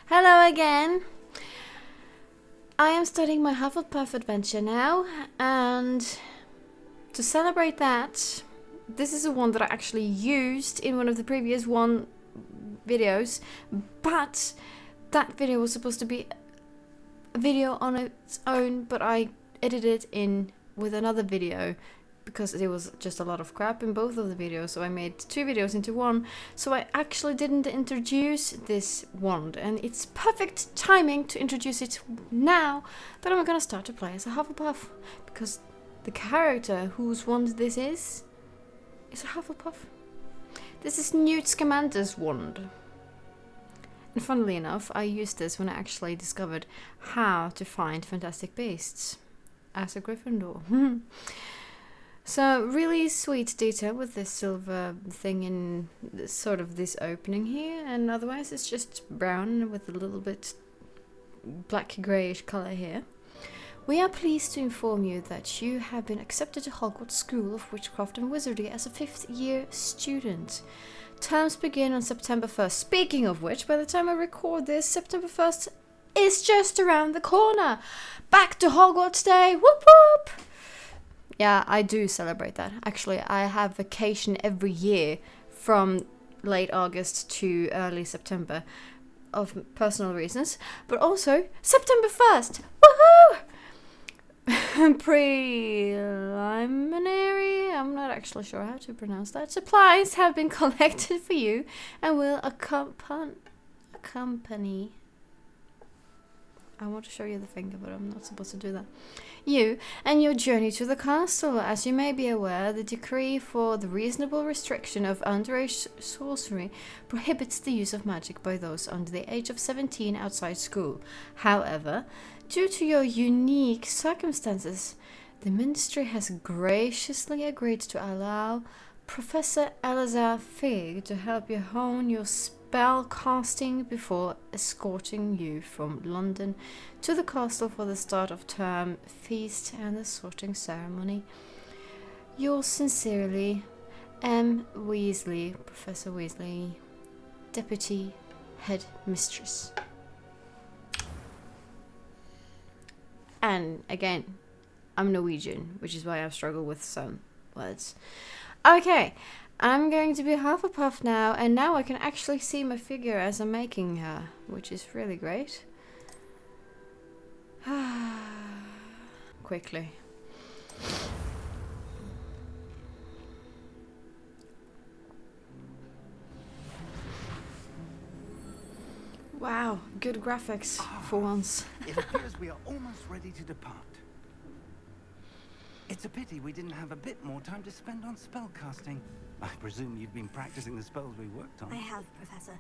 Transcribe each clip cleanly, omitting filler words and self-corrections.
Hello again. I am starting my Hufflepuff adventure now, and to celebrate that, this is the one that I actually used in one of the previous videos, but that video was supposed to be a video on its own, but I edited it in with another video because it was just a lot of crap in both of the videos, so I made two videos into one. So I actually didn't introduce this wand, and it's perfect timing to introduce it now that I'm gonna start to play as a Hufflepuff, because the character whose wand this is a Hufflepuff. This is Newt Scamander's wand. And funnily enough, I used this when I actually discovered how to find fantastic beasts as a Gryffindor. So really sweet detail with this silver thing in sort of this opening here, and otherwise it's just brown with a little bit black greyish colour here. We are pleased to inform you that you have been accepted to Hogwarts School of Witchcraft and Wizardry as a 5th year student. Terms begin on September 1st. Speaking of which, by the time I record this, September 1st is just around the corner. Back to Hogwarts Day! Whoop whoop! Yeah, I do celebrate that. Actually, I have vacation every year from late August to early September of personal reasons, but also September 1st. Woohoo! Preliminary, I'm not actually sure how to pronounce that. Supplies have been collected for you and will accompany. I want to show you the finger, but I'm not supposed to do that. You and your journey to the castle. As you may be aware, the decree for the reasonable restriction of underage sorcery prohibits the use of magic by those under the age of 17 outside school. However, due to your unique circumstances, the ministry has graciously agreed to allow Professor Elazar Fig to help you hone your spell casting before escorting you from London to the castle for the start of term feast and the sorting ceremony. Yours sincerely, M. Weasley, Professor Weasley, Deputy Head Mistress. And again, I'm Norwegian, which is why I've struggled with some words. Okay, I'm going to be Hufflepuff now, and now I can actually see my figure as I'm making her, which is really great. Quickly. Wow, good graphics for once. It appears we are almost ready to depart. It's a pity we didn't have a bit more time to spend on spellcasting. I presume you've been practicing the spells we worked on. I have, Professor.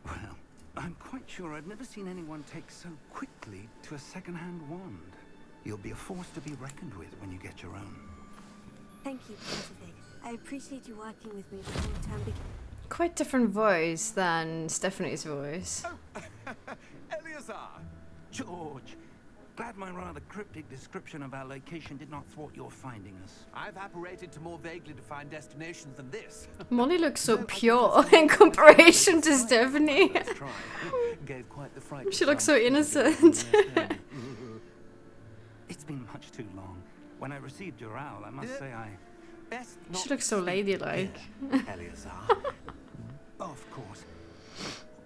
Well, I'm quite sure I've never seen anyone take so quickly to a second-hand wand. You'll be a force to be reckoned with when you get your own. Thank you, Professor Fig. I appreciate you working with me before the term begins. Quite different voice than Stephanie's voice. Oh, Eleazar! George, glad my rather cryptic description of our location did not thwart your finding us. I've apparated to more vaguely defined destinations than this. Molly looks so pure in comparison to Stephanie. Let's try. Gave quite the fright. She looks so innocent. It's been much too long. When I received your owl, I must say I... Best She looks so ladylike. Eleazar. Of course.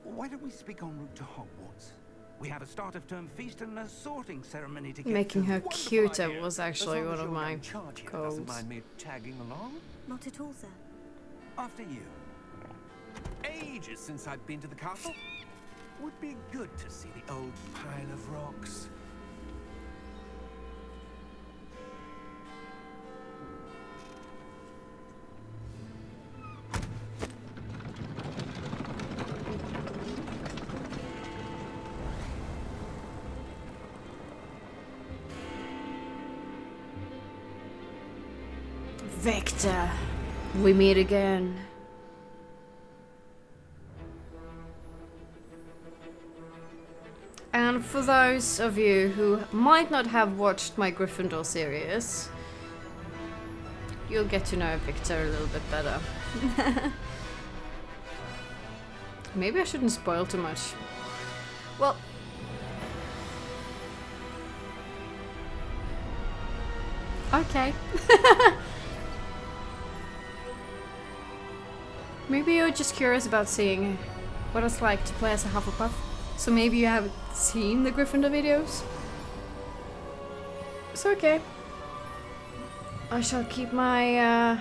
Why don't we speak en route to Hogwarts? We have a start of term feast and a sorting ceremony to get Making to. her Wonderful cuter idea. was actually As long one as of your my young charge here goals. doesn't mind me tagging along. Not at all, sir. After you. Ages since I've been to the castle. Would be good to see the old pile of rocks. Victor, we meet again. And for those of you who might not have watched my Gryffindor series, you'll get to know Victor a little bit better. Maybe I shouldn't spoil too much. Well, okay. Maybe you're just curious about seeing what it's like to play as a Hufflepuff. So maybe you haven't seen the Gryffindor videos. It's okay. I shall keep my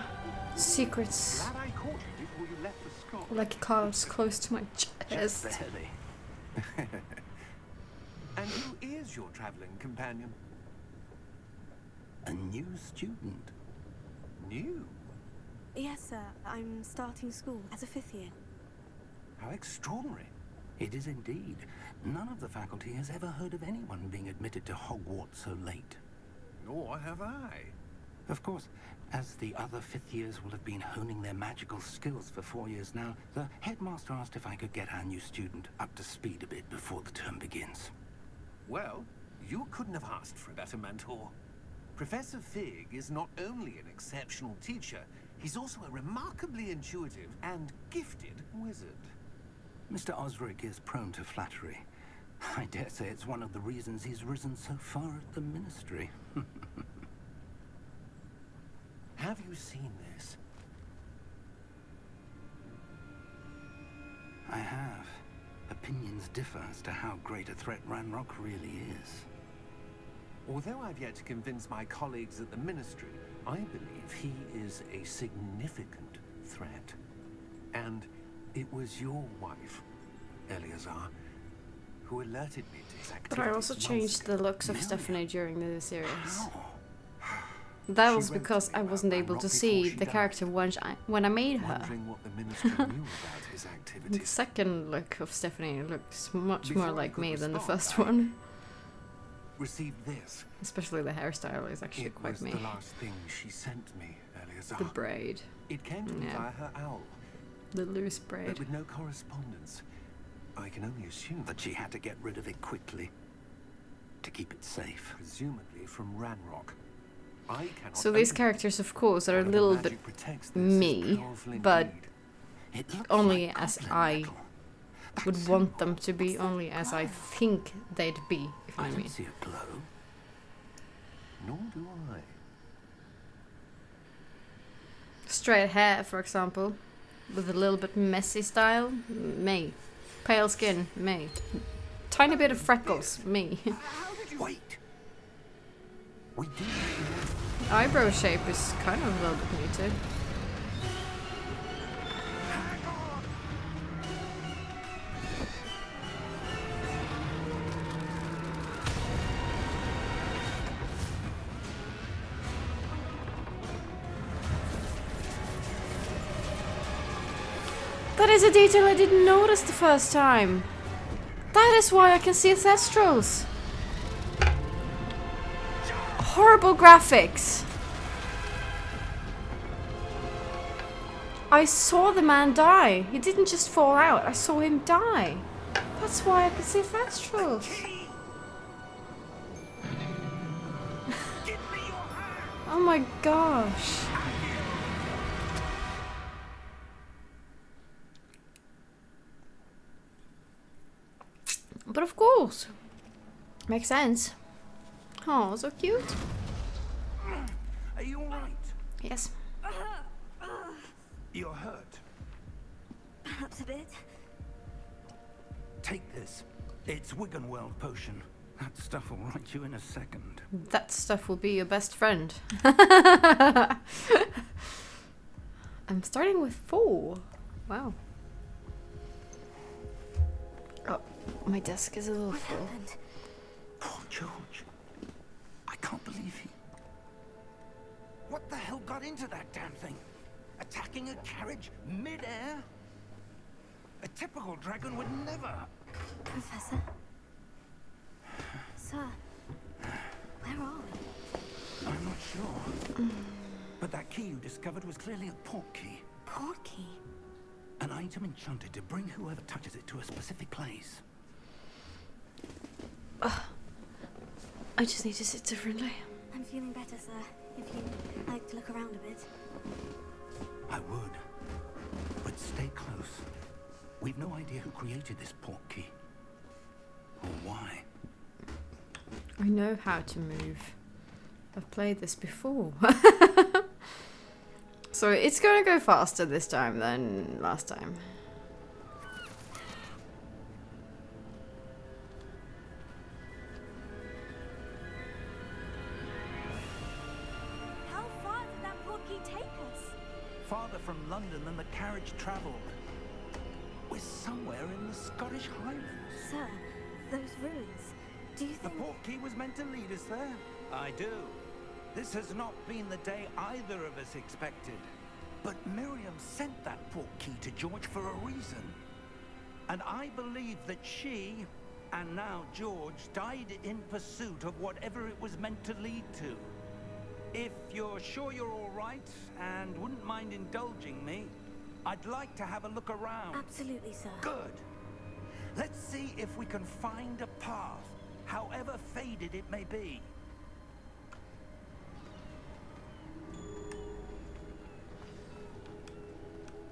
secrets Glad I caught you before you left for Scotland. like cards close to my Just chest. barely. And who is your traveling companion? A new student. New? Yes, sir. I'm starting school as a 5th year. How extraordinary. It is indeed. None of the faculty has ever heard of anyone being admitted to Hogwarts so late. Nor have I. Of course, as the other 5th years will have been honing their magical skills for 4 years now, the headmaster asked if I could get our new student up to speed a bit before the term begins. Well, you couldn't have asked for a better mentor. Professor Fig is not only an exceptional teacher, he's also a remarkably intuitive and gifted wizard. Mr. Osric is prone to flattery. I dare say it's one of the reasons he's risen so far at the ministry. Have you seen this? I have. Opinions differ as to how great a threat Ranrock really is. Although I've yet to convince my colleagues at the ministry, I believe he is a significant threat. And it was your wife, Eleazar, who alerted me to his activities. But I also months changed ago. the looks of Really? Stephanie during the series. How? That She was wrote because to me I about wasn't able Ranrock to before see she the died. character when I made her. Wondering what the ministry knew about his The activities. second look of Stephanie looks much Before more I like could me than the respond, first I- one. Received this. Especially the hairstyle is actually It quite was me. the last thing she sent me, Eleazar. The braid. It came to me Yeah. via her owl, The loose but braid. with no correspondence. I can only assume That she had to get rid of it quickly to keep it safe. presumably from Ranrock. I cannot So these open it. characters, of course, are a Whatever little magic bit protects this is me, powerful but indeed. It looks only like as goblin I metal. That would want symbol. them to be, only as I think they'd be, if I I don't mean. see a glow. Nor do I. Straight hair, for example, with a little bit messy style, me. Pale skin, me. Tiny bit of freckles, me. Wait. We do have Eyebrow shape is kind of a little bit me too. That is a detail I didn't notice the first time. That is why I can see Thestrals. Horrible graphics. I saw the man die. He didn't just fall out. I saw him die. That's why I could see Thestrals. Oh my gosh. But of course. Makes sense. Oh, so cute. Are you alright? Yes. You're hurt. Perhaps a bit. Take this. It's Wiggenweld potion. That stuff will right you in a second. That stuff will be your best friend. I'm starting with 4. Wow. Oh, my desk is a little What full. happened? Poor George. I can't believe he... What the hell got into that damn thing? Attacking a carriage mid-air? A typical dragon would never... Professor? Sir? Where are we? I'm not sure. But that key you discovered was clearly a port key. Port key? An item enchanted to bring whoever touches it to a specific place. I just need to sit differently. I'm feeling better, sir. If you'd like to look around a bit. I would. But stay close. We've no idea who created this port key. I know how to move. I've played this before. So it's gonna go faster this time than last time. How far did that portkey take us? Farther from London than the carriage travelled. We're somewhere in the Scottish Highlands. Sir, those ruins. Do you The think... portkey was meant to lead us there? I do. This has not been the day either of us expected. But Miriam sent that portkey to George for a reason. And I believe that she, and now George, died in pursuit of whatever it was meant to lead to. If you're sure you're all right, and wouldn't mind indulging me, I'd like to have a look around. Absolutely, sir. Good. Let's see if we can find a path, however faded it may be.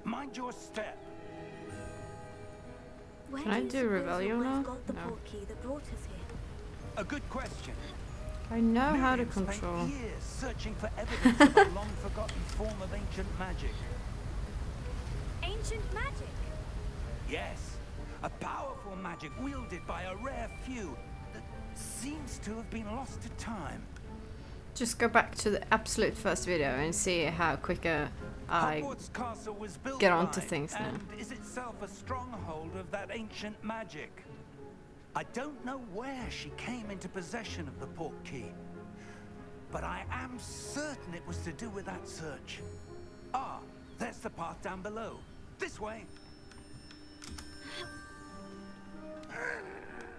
Mind your step. Where Can I you do suppose Revelio your wife now? got the No. portkey that brought us here? A good question. I know how to Miriam control. spent years searching for evidence of a long-forgotten form of ancient magic. Ancient magic? Yes, a powerful magic wielded by a rare few that seems to have been lost to time. Just go back to the absolute first video and see how quicker I Hogwarts Castle was built get onto by, things now. and is itself a stronghold of that ancient magic. I don't know where she came into possession of the portkey, but I am certain it was to do with that search. Ah, there's the path down below. This way.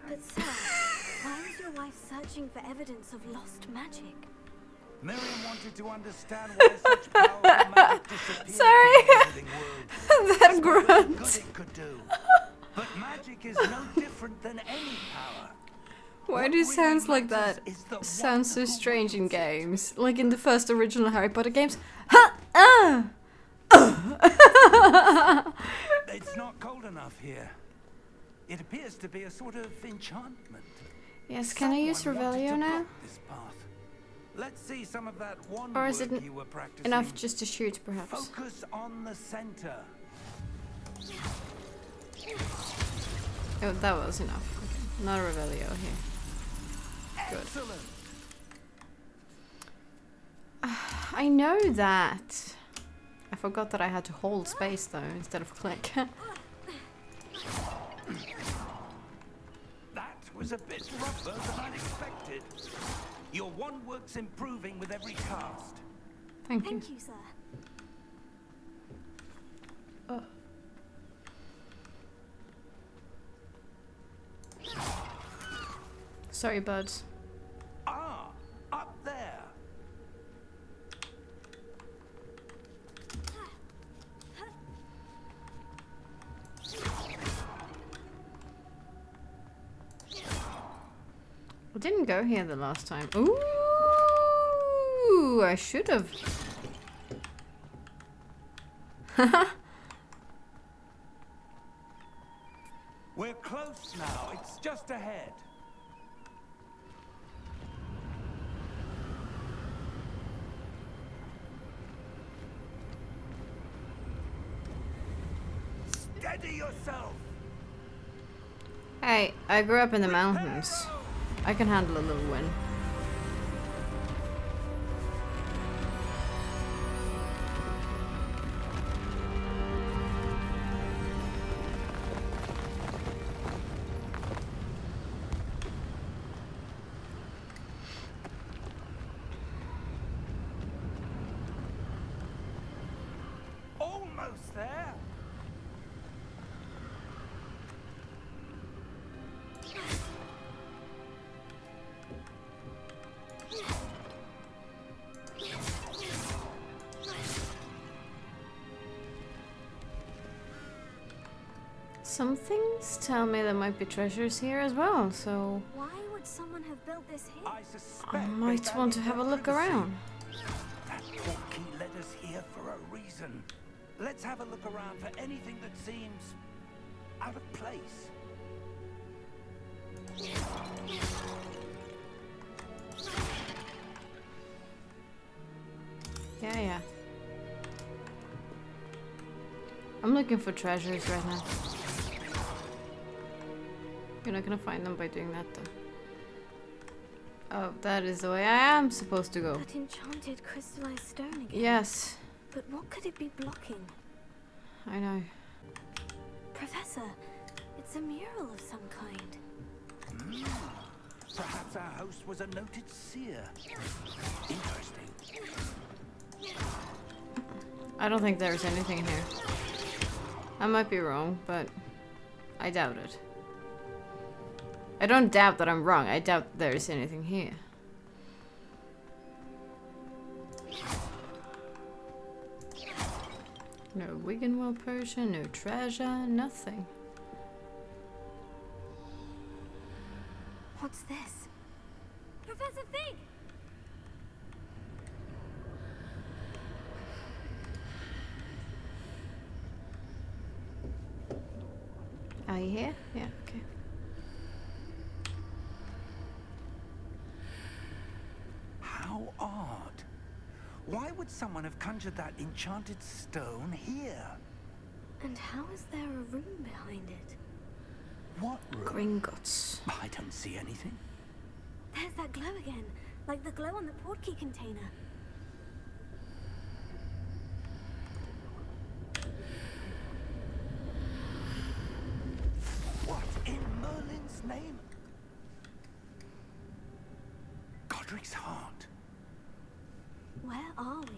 But sir, why was your wife searching for evidence of lost magic? Miriam wanted to understand why such powerful magic disappeared Sorry. from the living world. That What grunt. good it could do. But magic is no different than any power. Why What do really sounds like matters that is the sound so one who strange in wields it. games? Like in the first original Harry Potter games. Ha! It's not cold enough here. It appears to be a sort of enchantment. Yes, can I use Someone wanted Revelio to now? block this path. Let's see some of that one Or is work it you were practicing. enough just to shoot, perhaps? Focus on the center. Oh, that was enough. Okay. Not a Revelio here. Good. Excellent. I know that. I forgot that I had to hold space though, instead of click. That was a bit rougher than I'd expected. Your one work's improving with every cast. Thank you. Thank you, sir. Oh. Sorry, buds. Ah, up there. I didn't go here the last time. Ooh, I should have. We're close now. It's just ahead. Steady yourself. Hey, I grew up in the mountains. I can handle a little wind. Almost there. Some things tell me there might be treasures here as well, so Why would someone have built this here? I suspect I they might want to valued have a our look privacy. around. That portkey led us here for a reason. Let's have a look around for anything that seems out of place. looking for treasures right now. You're not gonna find them by doing that though. Oh, that is the way I am supposed to go. That enchanted crystallized stone again. Yes, But what could it be blocking? I know. Professor, it's a mural of some kind. Perhaps our host was a noted seer. Interesting. I don't think there's anything here. I might be wrong, but I doubt it. I don't doubt that I'm wrong. I doubt there's anything here. No Wiggenwell potion, no treasure, nothing. What's this? Professor Fig! Are you here? Yeah, okay. How odd. Why would someone have conjured that enchanted stone here? And how is there a room behind it? What room? Gringotts. I don't see anything. There's that glow again, like the glow on the portkey container. What in Merlin's name? Godric's heart. Where are we?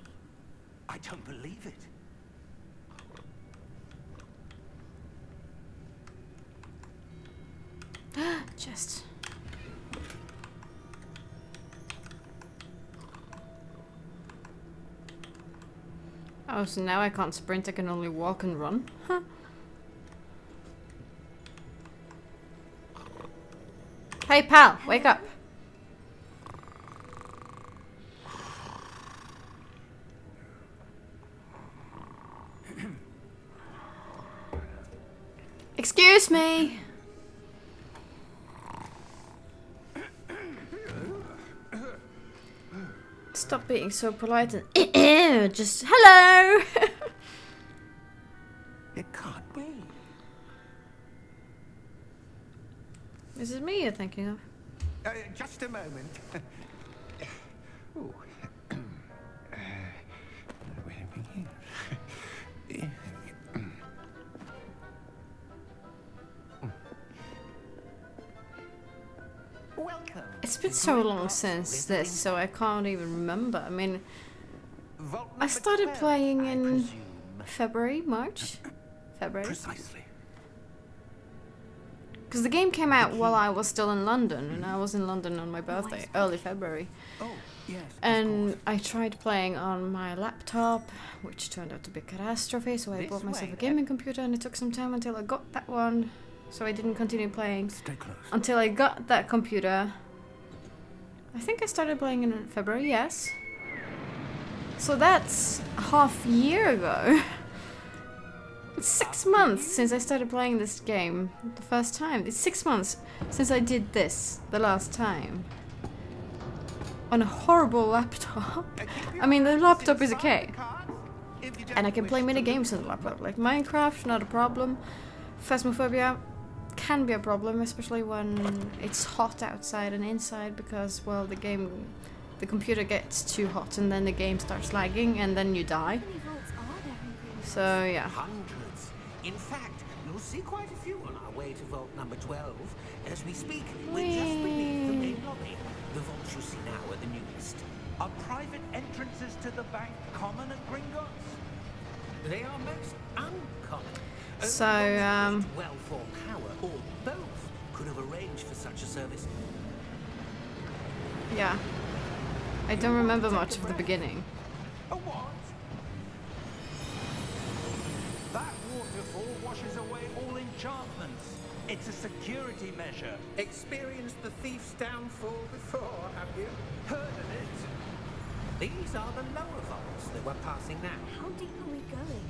I don't believe it. Chest. Oh, so now I can't sprint, I can only walk and run? Huh. Hey pal, wake up! Excuse me! Stop being so polite and just hello! It can't be. Is it me you're thinking of? Just a moment. Ooh. Where do we begin? Welcome. It's been so long since this, so I can't even remember. I mean, I started playing in February, March? February? Precisely. Because the game came out while I was still in London, and I was in London on my birthday, early February. Oh, yes. And I tried playing on my laptop, which turned out to be a catastrophe, so I This bought myself way, a gaming computer, and it took some time until I got that one. So I didn't continue playing Stay close. until I got that computer. I think I started playing in February, yes. So that's half a year ago. It's 6 months since I started playing this game the first time. It's 6 months since I did this the last time. On a horrible laptop. I mean, the laptop is okay. And I can play mini games on the laptop, like Minecraft, not a problem. Phasmophobia can be a problem, especially when it's hot outside and inside, because, well, the computer gets too hot and then the game starts lagging and then you die. How many vaults are there in Greenwich? So, yeah. Hundreds. In fact, you'll see quite a few on our way to vault number 12. As we speak, we're just beneath the main lobby. The vaults you see now are the newest. Are private entrances to the bank common at Gringotts? They are most uncommon. So, Only wealth or power, or both, could have arranged for such a service. Yeah. I don't remember much of the beginning. A what? That waterfall washes away all enchantments. It's a security measure. Experienced the thief's downfall before, have you? Heard of it? These are the lower vaults that we're passing now. How deep are we going?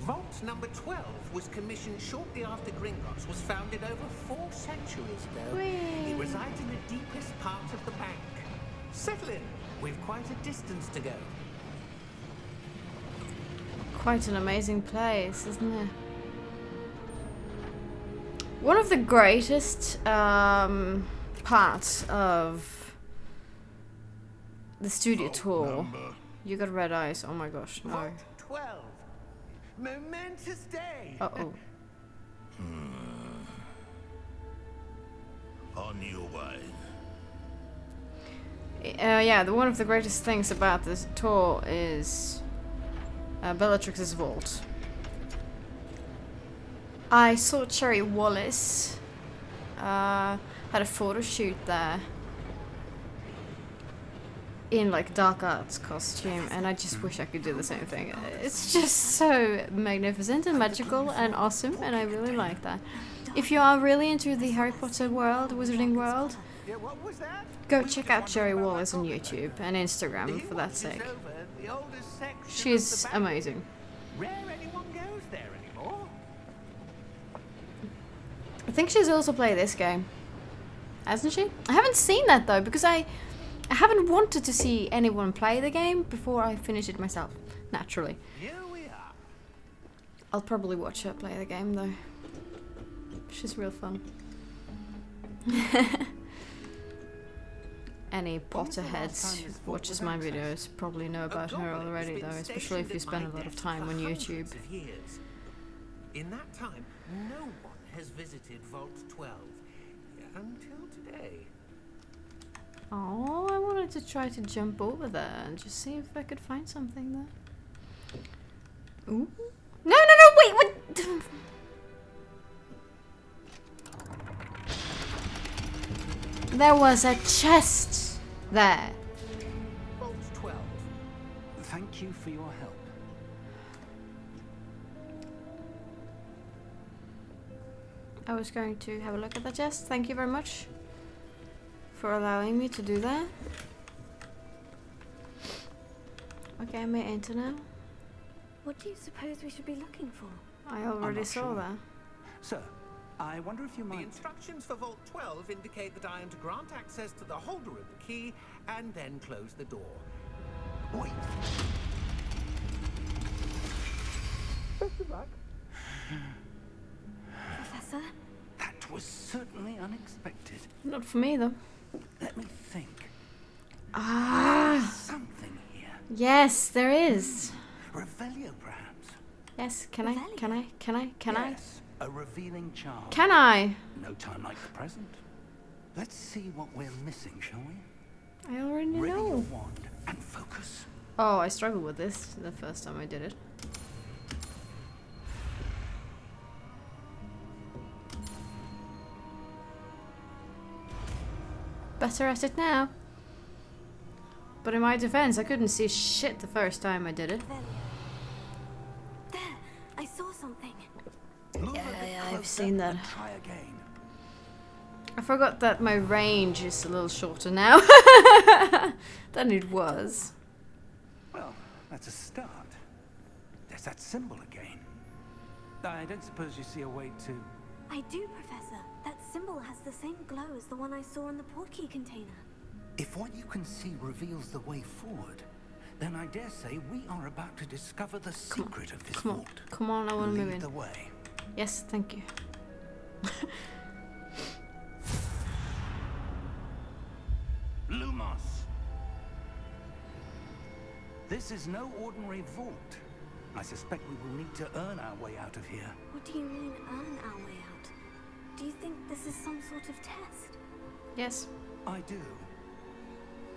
Vault number 12 was commissioned shortly after Gringotts was founded over 4 centuries ago. Whee! It resides in the deepest part of the bank. Settle in. We've quite a distance to go. Quite an amazing place, isn't it? One of the greatest parts of the studio tour. You got red eyes. Oh my gosh, no. Vault 12. Momentous day. Uh-oh. On your way. Yeah, one of the greatest things about this tour is Bellatrix's vault. I saw Cherry Wallace had a photo shoot there in like dark arts costume, and I just wish I could do the same thing. It's just so magnificent and magical and awesome, and I really like that. If you are really into the Harry Potter world, wizarding world, Yeah, what was that? go check out Cherry Wallace on YouTube and Instagram for that sake. The oldest section of She's the bank. amazing. Rare anyone goes there anymore. I think she's also played this game, hasn't she? I haven't seen that though, because I haven't wanted to see anyone play the game before I finish it myself, naturally. Here we are. I'll probably watch her play the game though. She's real fun. Any Potterheads watches my videos probably know about her already though, especially if you spend a lot of time on YouTube. In that time, no one has visited Vault 12 until today. Oh, I wanted to try to jump over there and just see if I could find something there. Ooh. No, wait, what? There was a chest there. Vault 12. Thank you for your help. I was going to have a look at the chest. Thank you very much for allowing me to do that. Okay, I may enter now. What do you suppose we should be looking for? I already not saw sure. that. Sir, I wonder if you The might... instructions for Vault 12 indicate that I am to grant access to the holder of the key and then close the door. Wait. Best of luck. Professor? That was certainly unexpected. Not for me though. Let me think. Ah, Something here. yes, there is. Revelio, perhaps. Yes, can I? Yes, a revealing charm. Can I? No time like the present. Let's see what we're missing, shall we? I already Ready your know. wand and focus. Oh, I struggled with this the first time I did it. Better at it now. But in my defense, I couldn't see shit the first time I did it. There! I saw something. Move a bit I've closer seen that. and try again. I forgot that my range is a little shorter now than it was. Well, that's a start. There's that symbol again. I don't suppose you see a way to... I do, Professor. That symbol has the same glow as the one I saw in the portkey container. If what you can see reveals the way forward, then I dare say we are about to discover the secret of this vault. Come on, I want to move Lead in. the way. Yes, thank you. Lumos! This is no ordinary vault. I suspect we will need to earn our way out of here. What do you mean, earn our way out? Do you think this is some sort of test? Yes. I do.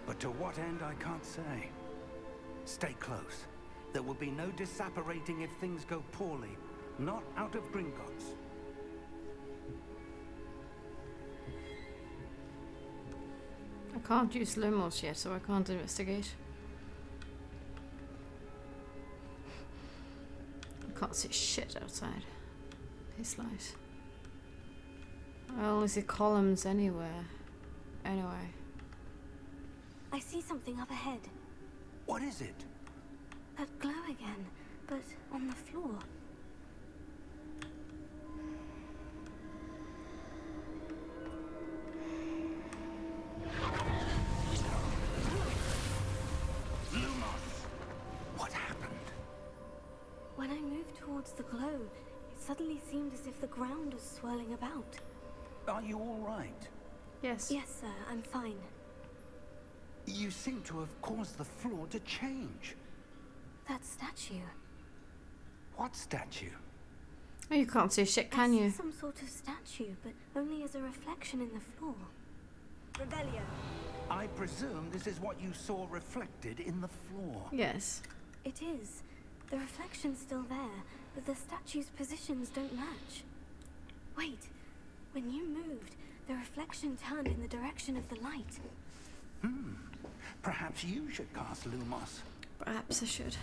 But to what end, I can't say. Stay close. There will be no disapparating if things go poorly. Not out of Gringotts. I can't use Lumos yet, so I can't investigate. I can't see shit outside his light. I only see columns anywhere. Anyway. I see something up ahead. What is it? That glow again, but on the floor. Lumos! What happened? When I moved towards the glow, it suddenly seemed as if if the ground was swirling about. Are you all right? Yes. Yes, sir, I'm fine. You seem to have caused the floor to change. That statue. What statue? Oh, you can't see shit, can I see you? some sort of statue, but only as a reflection in the floor. Revelio. I presume this is what you saw reflected in the floor. Yes. It is. The reflection's still there, but the statue's positions don't match. Wait. When you moved, the reflection turned in the direction of the light. Perhaps you should cast Lumos. Perhaps I should.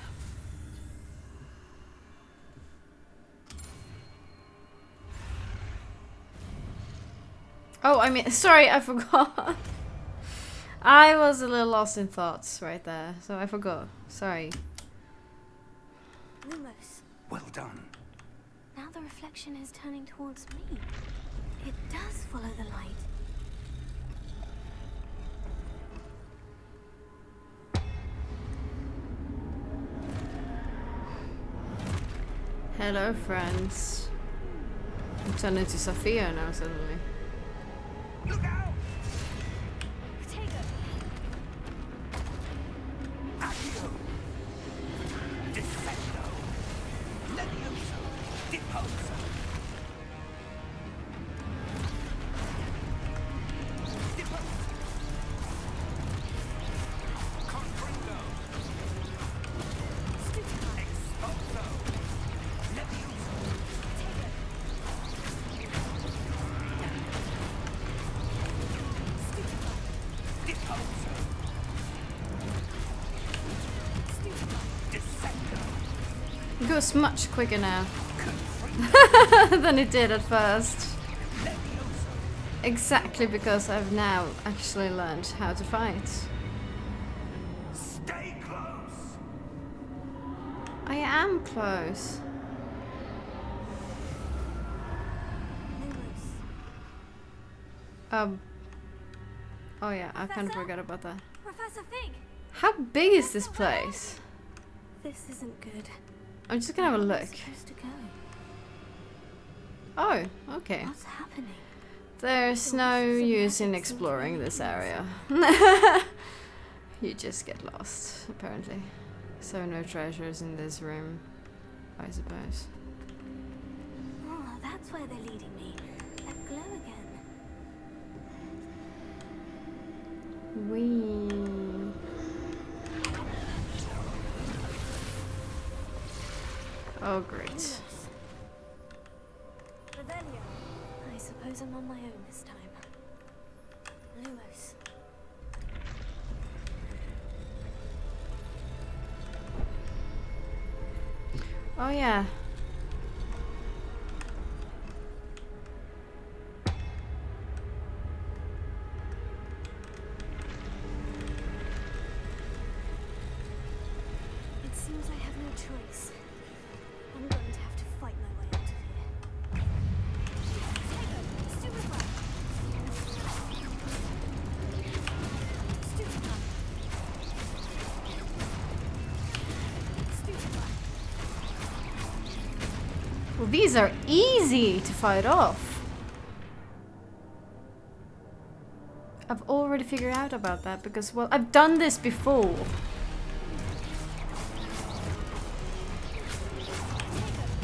Oh, I mean, sorry, I forgot. I was a little lost in thoughts right there, so I forgot. Sorry. Lumos. Well done. Now the reflection is turning towards me. It does follow the light. Hello, friends. I'm turning into Sophia now, suddenly. Look out! Protego. Accio! Defendo! Levioso! Deposo! Deposo! Confringo! Exposo! Levioso! Deposo! Descendo! It goes much quicker now Confringo! than it did at first. Levioso! Exactly because I've now actually learned how to fight. Stay close! I am close. Lumos. Oh yeah, I kind of Professor? forgot about that. Professor Fig! How big is this place? This isn't good. I'm just gonna have a Where am I look. supposed to go? Oh, okay. What's happening? There's no use in exploring this area. You just get lost, apparently. So no treasures in this room, I suppose. Oh, that's where they're leading me. That glow again. Wee. Oh, great. Lumos. Revelio. I suppose I'm on my own this time. Lumos. Oh, yeah. It seems I have no choice. I'm going to have to fight my way out of here. Stupefy! Stupefy! Stupefy! Well, these are easy to fight off. I've already figured out about that because, well, I've done this before.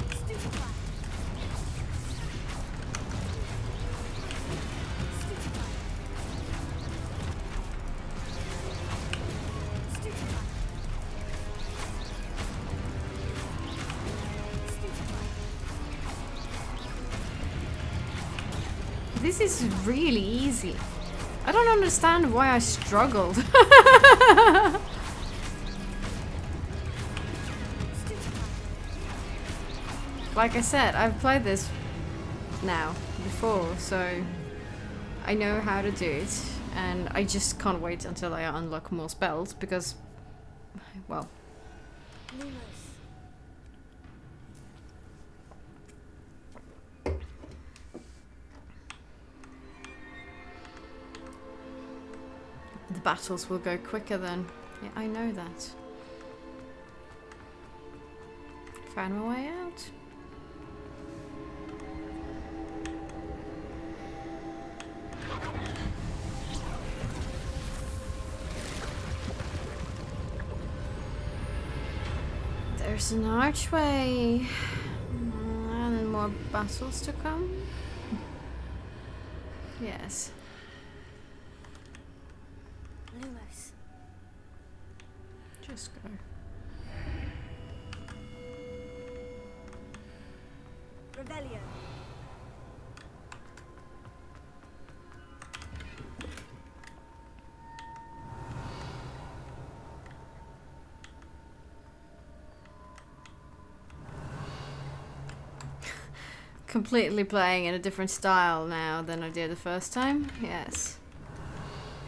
Stupefy! Stupefy! Stupefy! Stupefy! This is really easy. I don't understand why I struggled. Like I said, I've played this now before, so I know how to do it, and I just can't wait until I unlock more spells because, well, Lumos. the battles will go quicker then. Yeah, I know that. Found my way out. There's an archway. And more battles to come. Yes. Lumos. Just go. Revelio. Completely playing in a different style now than I did the first time. Yes.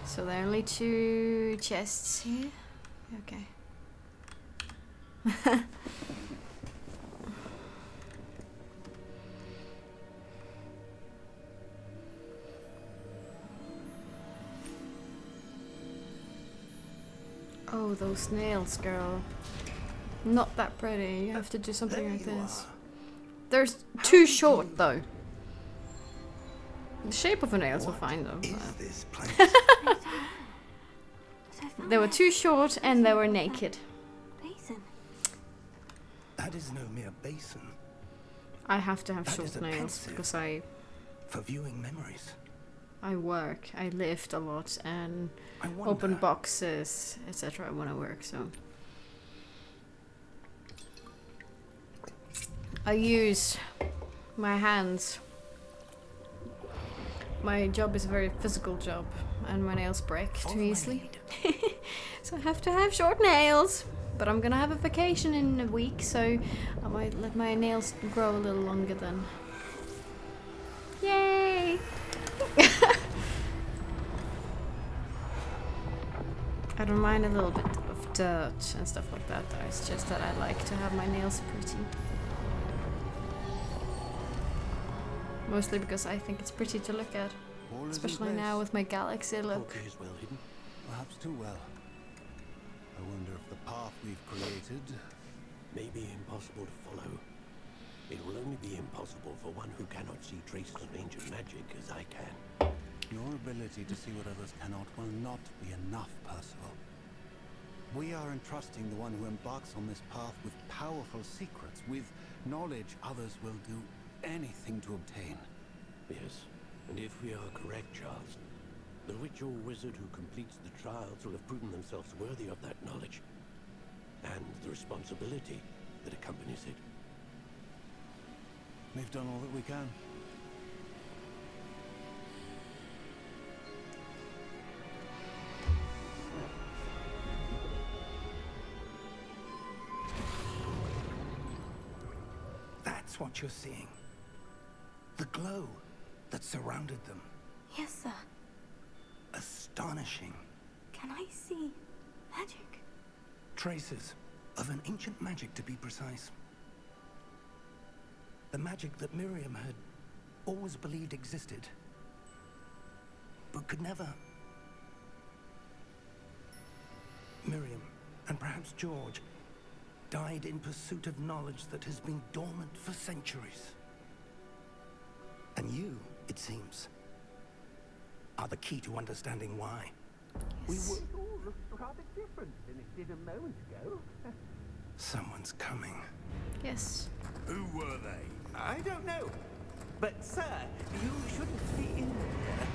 So there are only 2 chests here. Okay. Oh, those nails, girl. Not that pretty. You have to do something like this. They're too short, though. The shape of the nails were fine, though. This place? They were too short and they were naked. Basin. That is no mere basin I have to have That short is a nails pensive. because I for viewing memories. work, I lift a lot and I wonder. open boxes, etc. when I work, so. I use my hands. My job is a very physical job and my nails break Follow too my easily. lead. So I have to have short nails. But I'm gonna have a vacation in a week, so I might let my nails grow a little longer then. Yay! I don't mind a little bit of dirt and stuff like that, though. It's just that I like to have my nails pretty. Mostly because I think it's pretty to look at. All is in Especially place. now with my galaxy look. Okay, is well hidden. Perhaps too well. I wonder if the path we've created... May be impossible to follow. It will only be impossible for one who cannot see traces of ancient magic as I can. Your ability to see what others cannot will not be enough, Percival. We are entrusting the one who embarks on this path with powerful secrets, with knowledge others will do anything to obtain. Yes, and if we are correct, Charles, the witch or wizard who completes the trials will have proven themselves worthy of that knowledge, and the responsibility that accompanies it. We've done all that we can. That's what you're seeing. The glow that surrounded them. Yes, sir. Astonishing. Can I see magic? Traces of an ancient magic, to be precise. The magic that Miriam had always believed existed, but could never. Miriam, and perhaps George, died in pursuit of knowledge that has been dormant for centuries. And you, it seems, are the key to understanding why. We would all look rather different than it did a moment ago. Someone's coming. Yes. Who were they? I don't know. But, sir, you shouldn't be in here.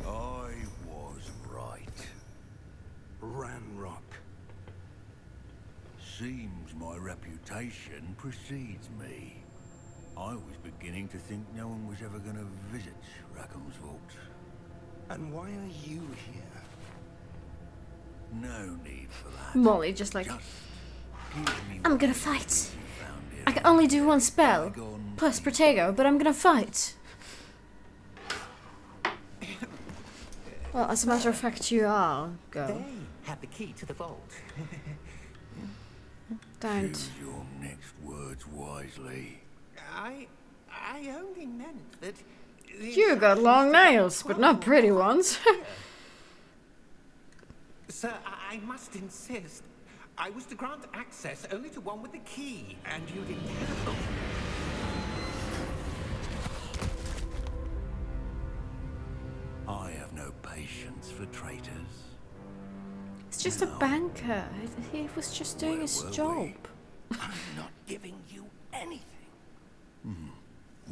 I was right. Ranrock. Seems my reputation precedes me. I was beginning to think no one was ever going to visit Rackham's vault. And why are you here? No need for that. Molly just like, Just give me I'm what gonna you fight. found here. I can only do one spell, Bygone plus Protego, but I'm gonna fight. Well, as a matter of fact, you are, girl. They have the key to the vault. Don't. Choose your next words wisely. I only meant that... You got long nails, but not pretty ones. Sir, I must insist. I was to grant access only to one with the key, and you didn't have. I have no patience for traitors. It's just a banker. He was just doing his job. I'm not giving you anything.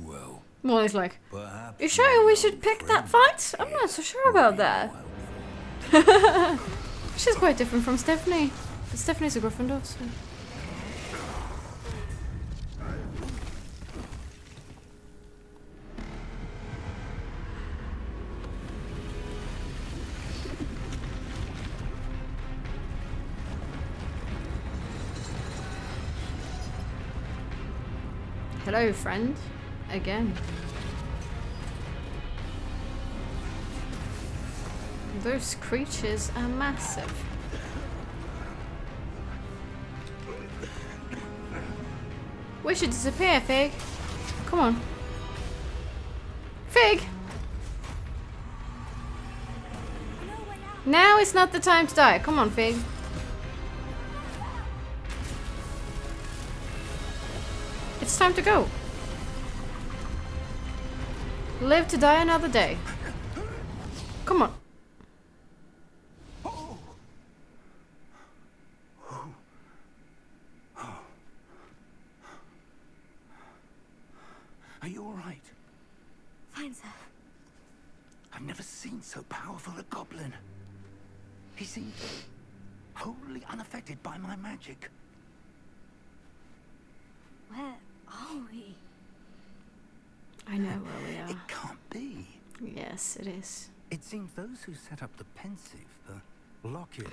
Well, Molly's like, perhaps you sure we should pick that fight? I'm not so sure about that. She's quite different from Stephanie. But Stephanie's a Gryffindor, so... Hello, friend. Again. Those creatures are massive. We should disappear, Fig. Come on. Fig! Now is not the time to die. Come on, Fig. It's time to go. Live to die another day. Come on. Are you all right? Fine, sir. I've never seen so powerful a goblin. He seemed wholly unaffected by my magic. Where are we? I know where we It are. can't be. Yes, it is. It seems those who set up the pensive, the locket,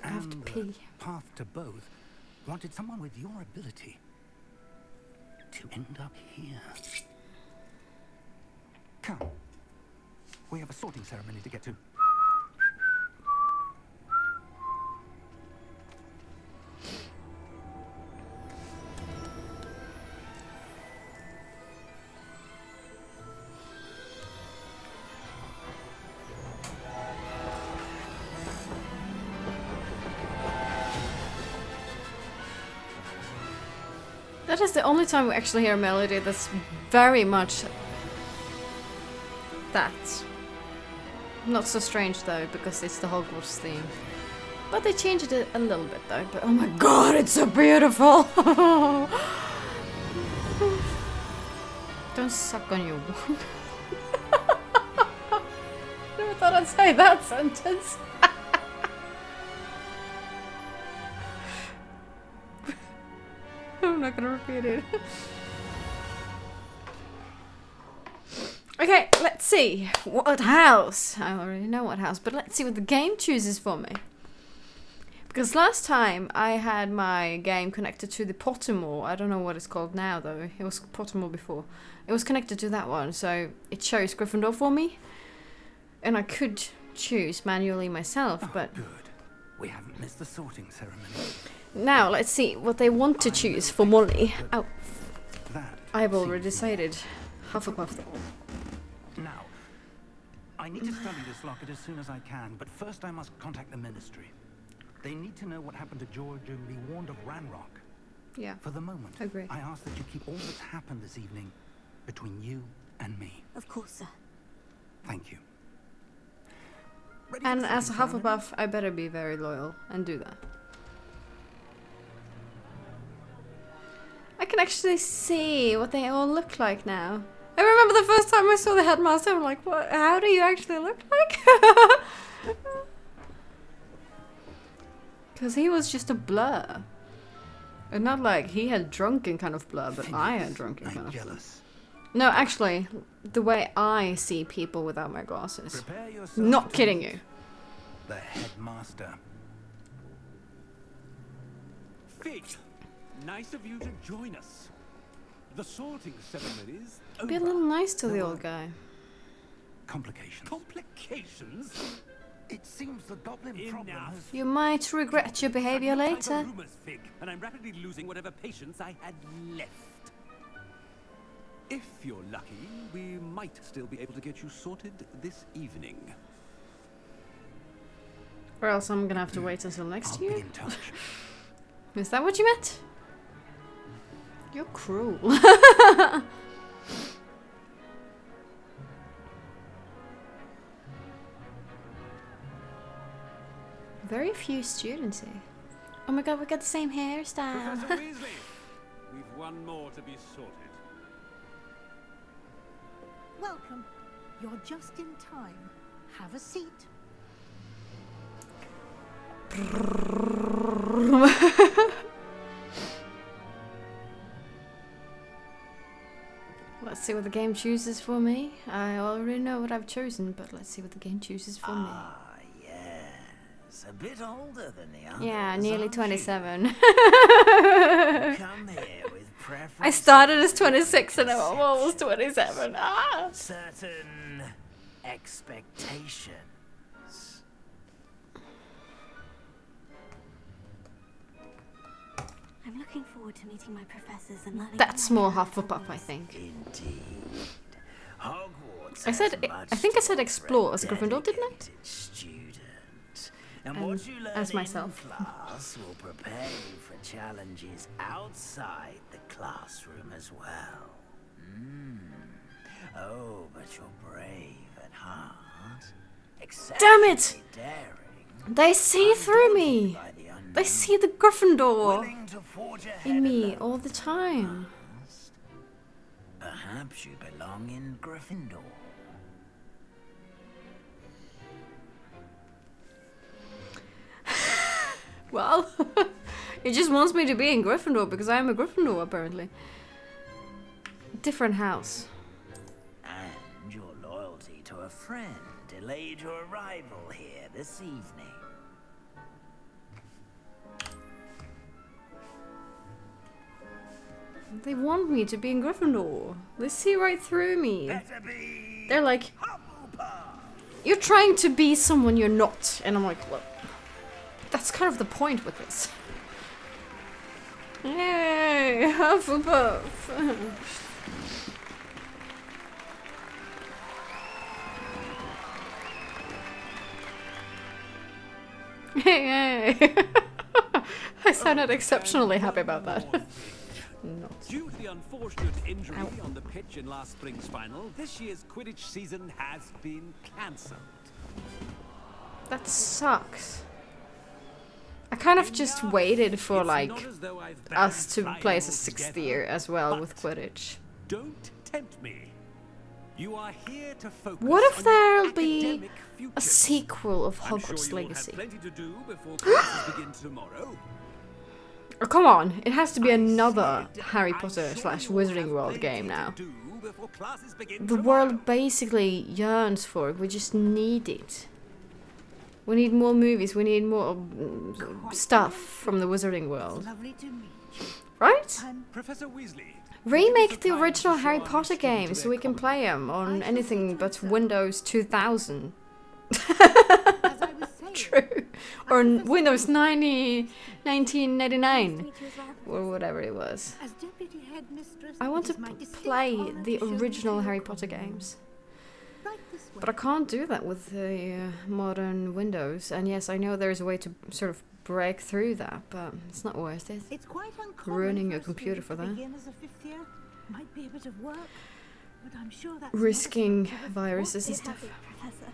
I have to and pee. the path to both wanted someone with your ability to end up here. Come. We have a sorting ceremony to get to. That is the only time we actually hear a melody that's very much that. Not so strange though, because it's the Hogwarts theme. But they changed it a little bit though. But oh my god, it's so beautiful! Don't suck on your wand. Never thought I'd say that sentence. I'm not gonna repeat it. Okay, let's see. What house? I already know what house, but let's see what the game chooses for me. Because last time I had my game connected to the Pottermore. I don't know what it's called now though. It was Pottermore before. It was connected to that one, so it chose Gryffindor for me. And I could choose manually myself, but... Good. We haven't missed the sorting ceremony. Now, let's see what they want to choose for Molly. Oh, That I've already seems decided. Hufflepuff. Now, I need to study this locket as soon as I can, but first I must contact the Ministry. They need to know what happened to George and be warned of Ranrock. Yeah. For the moment, Agree. I ask that you keep all that's happened this evening between you and me. Of course, sir. Thank you. Ready for And the as a sorting ceremony? Hufflepuff, I better be very loyal and do that. I can actually see what they all look like now. I remember the first time I saw the headmaster, I'm like, what? How do you actually look like? Because he was just a blur. And not like he had drunken kind of blur, but I had drunken I'm kind of blur. jealous. No, actually, the way I see people without my glasses. Prepare yourself Not to kidding meet you. The headmaster. Fig, nice of you to join us. The sorting ceremonies. Be a little nice to the old guy. Complications. Complications? It seems the goblin problem Enough. has... You might regret your behavior later. Rumors, Fig, and I'm rapidly losing whatever patience I had left. If you're lucky, we might still be able to get you sorted this evening. Or else I'm gonna have to wait until next I'll be year. in touch. Is that what you meant? You're cruel. Very few students here. Oh my god, we got the same hairstyle. Professor Weasley, we've one more to be sorted. Welcome. You're just in time. Have a seat. Let's see what the game chooses for me. I already know what I've chosen, but let's see what the game chooses for me. Ah, yes. A bit older than the others. Yeah, nearly aren't you? 27. Come here with preference. I started as 26 and I'm almost 27. Ah! Certain expectations. I'm looking forward to meeting my professors and learning. That's more Hufflepuff, I think. Indeed. Hogwarts. I said, I think I said explore as Gryffindor, didn't I? Student. And And what you learn as myself. in class will prepare you for challenges outside the classroom as well. Oh, but you're brave at heart. Damn it! Exceptionally daring. They see through me. By the unknown. They see the Gryffindor Willing to forge ahead in me alone. all the time. Perhaps you belong in Gryffindor. Well, it just wants me to be in Gryffindor because I am a Gryffindor, apparently. Different house. And your loyalty to a friend delayed your arrival here this evening. They want me to be in Gryffindor. They see right through me. Better be They're like, Hufflepuff. you're trying to be someone you're not. And I'm like, well, that's kind of the point with this. Yay, Hufflepuff. Yay. I sounded exceptionally happy about that. Not. Due to the unfortunate injury on the pitch in last spring's final, this year's Quidditch season has been cancelled. That sucks. I kind of just waited for It's like not as though I've us to banned play as a flying sixth altogether, year as well with but Quidditch. Don't tempt me. You are here to focus What if on your there'll be academic a futures. sequel of I'm Hogwarts sure you'll Legacy? have plenty to do before classes begin tomorrow. Oh, come on, it has to be another Said, Harry I'm Potter sure slash you'll have Wizarding World plenty game to now. do before classes begin The tomorrow. world basically yearns for it, we just need it. We need more movies, we need more stuff from the Wizarding World. Lovely to meet you. Right? I'm Professor Weasley. Remake the original Harry Potter games so we can play them on anything but Windows 2000. as I was saying. True. Or Windows 1999. Meet you as well. Or whatever it was. As deputy headmistress, I want it to is my distinct play honor the to show you original to Harry your Potter common room. games. Right this way. But I can't do that with the modern Windows. And yes, I know there's a way to sort of break through that, but it's not worth it. It's quite uncommon Ruining for your a computer student for to that. begin as a fifth year. Might be a bit of work, but I'm sure that's Risking not as much of a viruses and Be stuff. happy, Professor.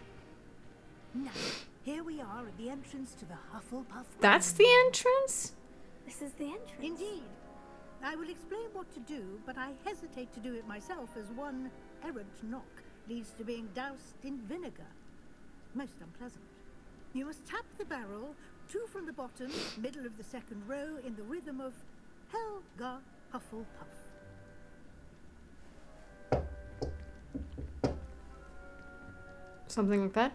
Now, here we are at the entrance to the Hufflepuff. That's the entrance? This is the entrance. Indeed. I will explain what to do, but I hesitate to do it myself as one errant knock leads to being doused in vinegar. Most unpleasant. You must tap the barrel, 2 from the bottom, middle of the second row, in the rhythm of Helga Hufflepuff. Something like that?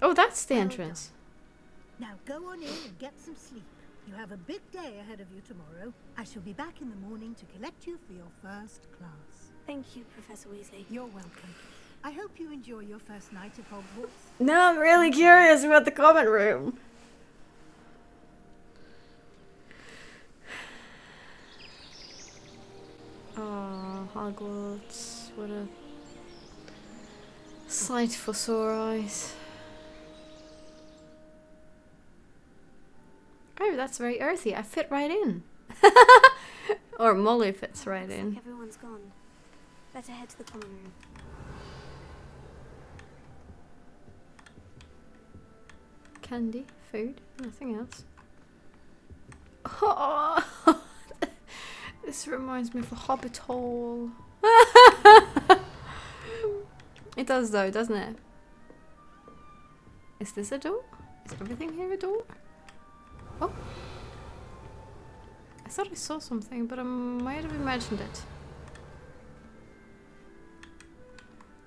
Oh, that's the entrance. Now go on in and get some sleep. You have a big day ahead of you tomorrow. I shall be back in the morning to collect you for your first class. Thank you, Professor Weasley. You're welcome. I hope you enjoy your first night at Hogwarts. Now I'm really curious about the common room. Oh, Hogwarts. What a sight for sore eyes. Oh, that's very earthy. I fit right in. Or Molly fits right Looks in. like everyone's gone. Better head to the common room. Candy, food, nothing else. Oh, this reminds me of a Hobbit hole. It does though, doesn't it? Is this a door? Is everything here a door? Oh. I thought I saw something, but I might have imagined it.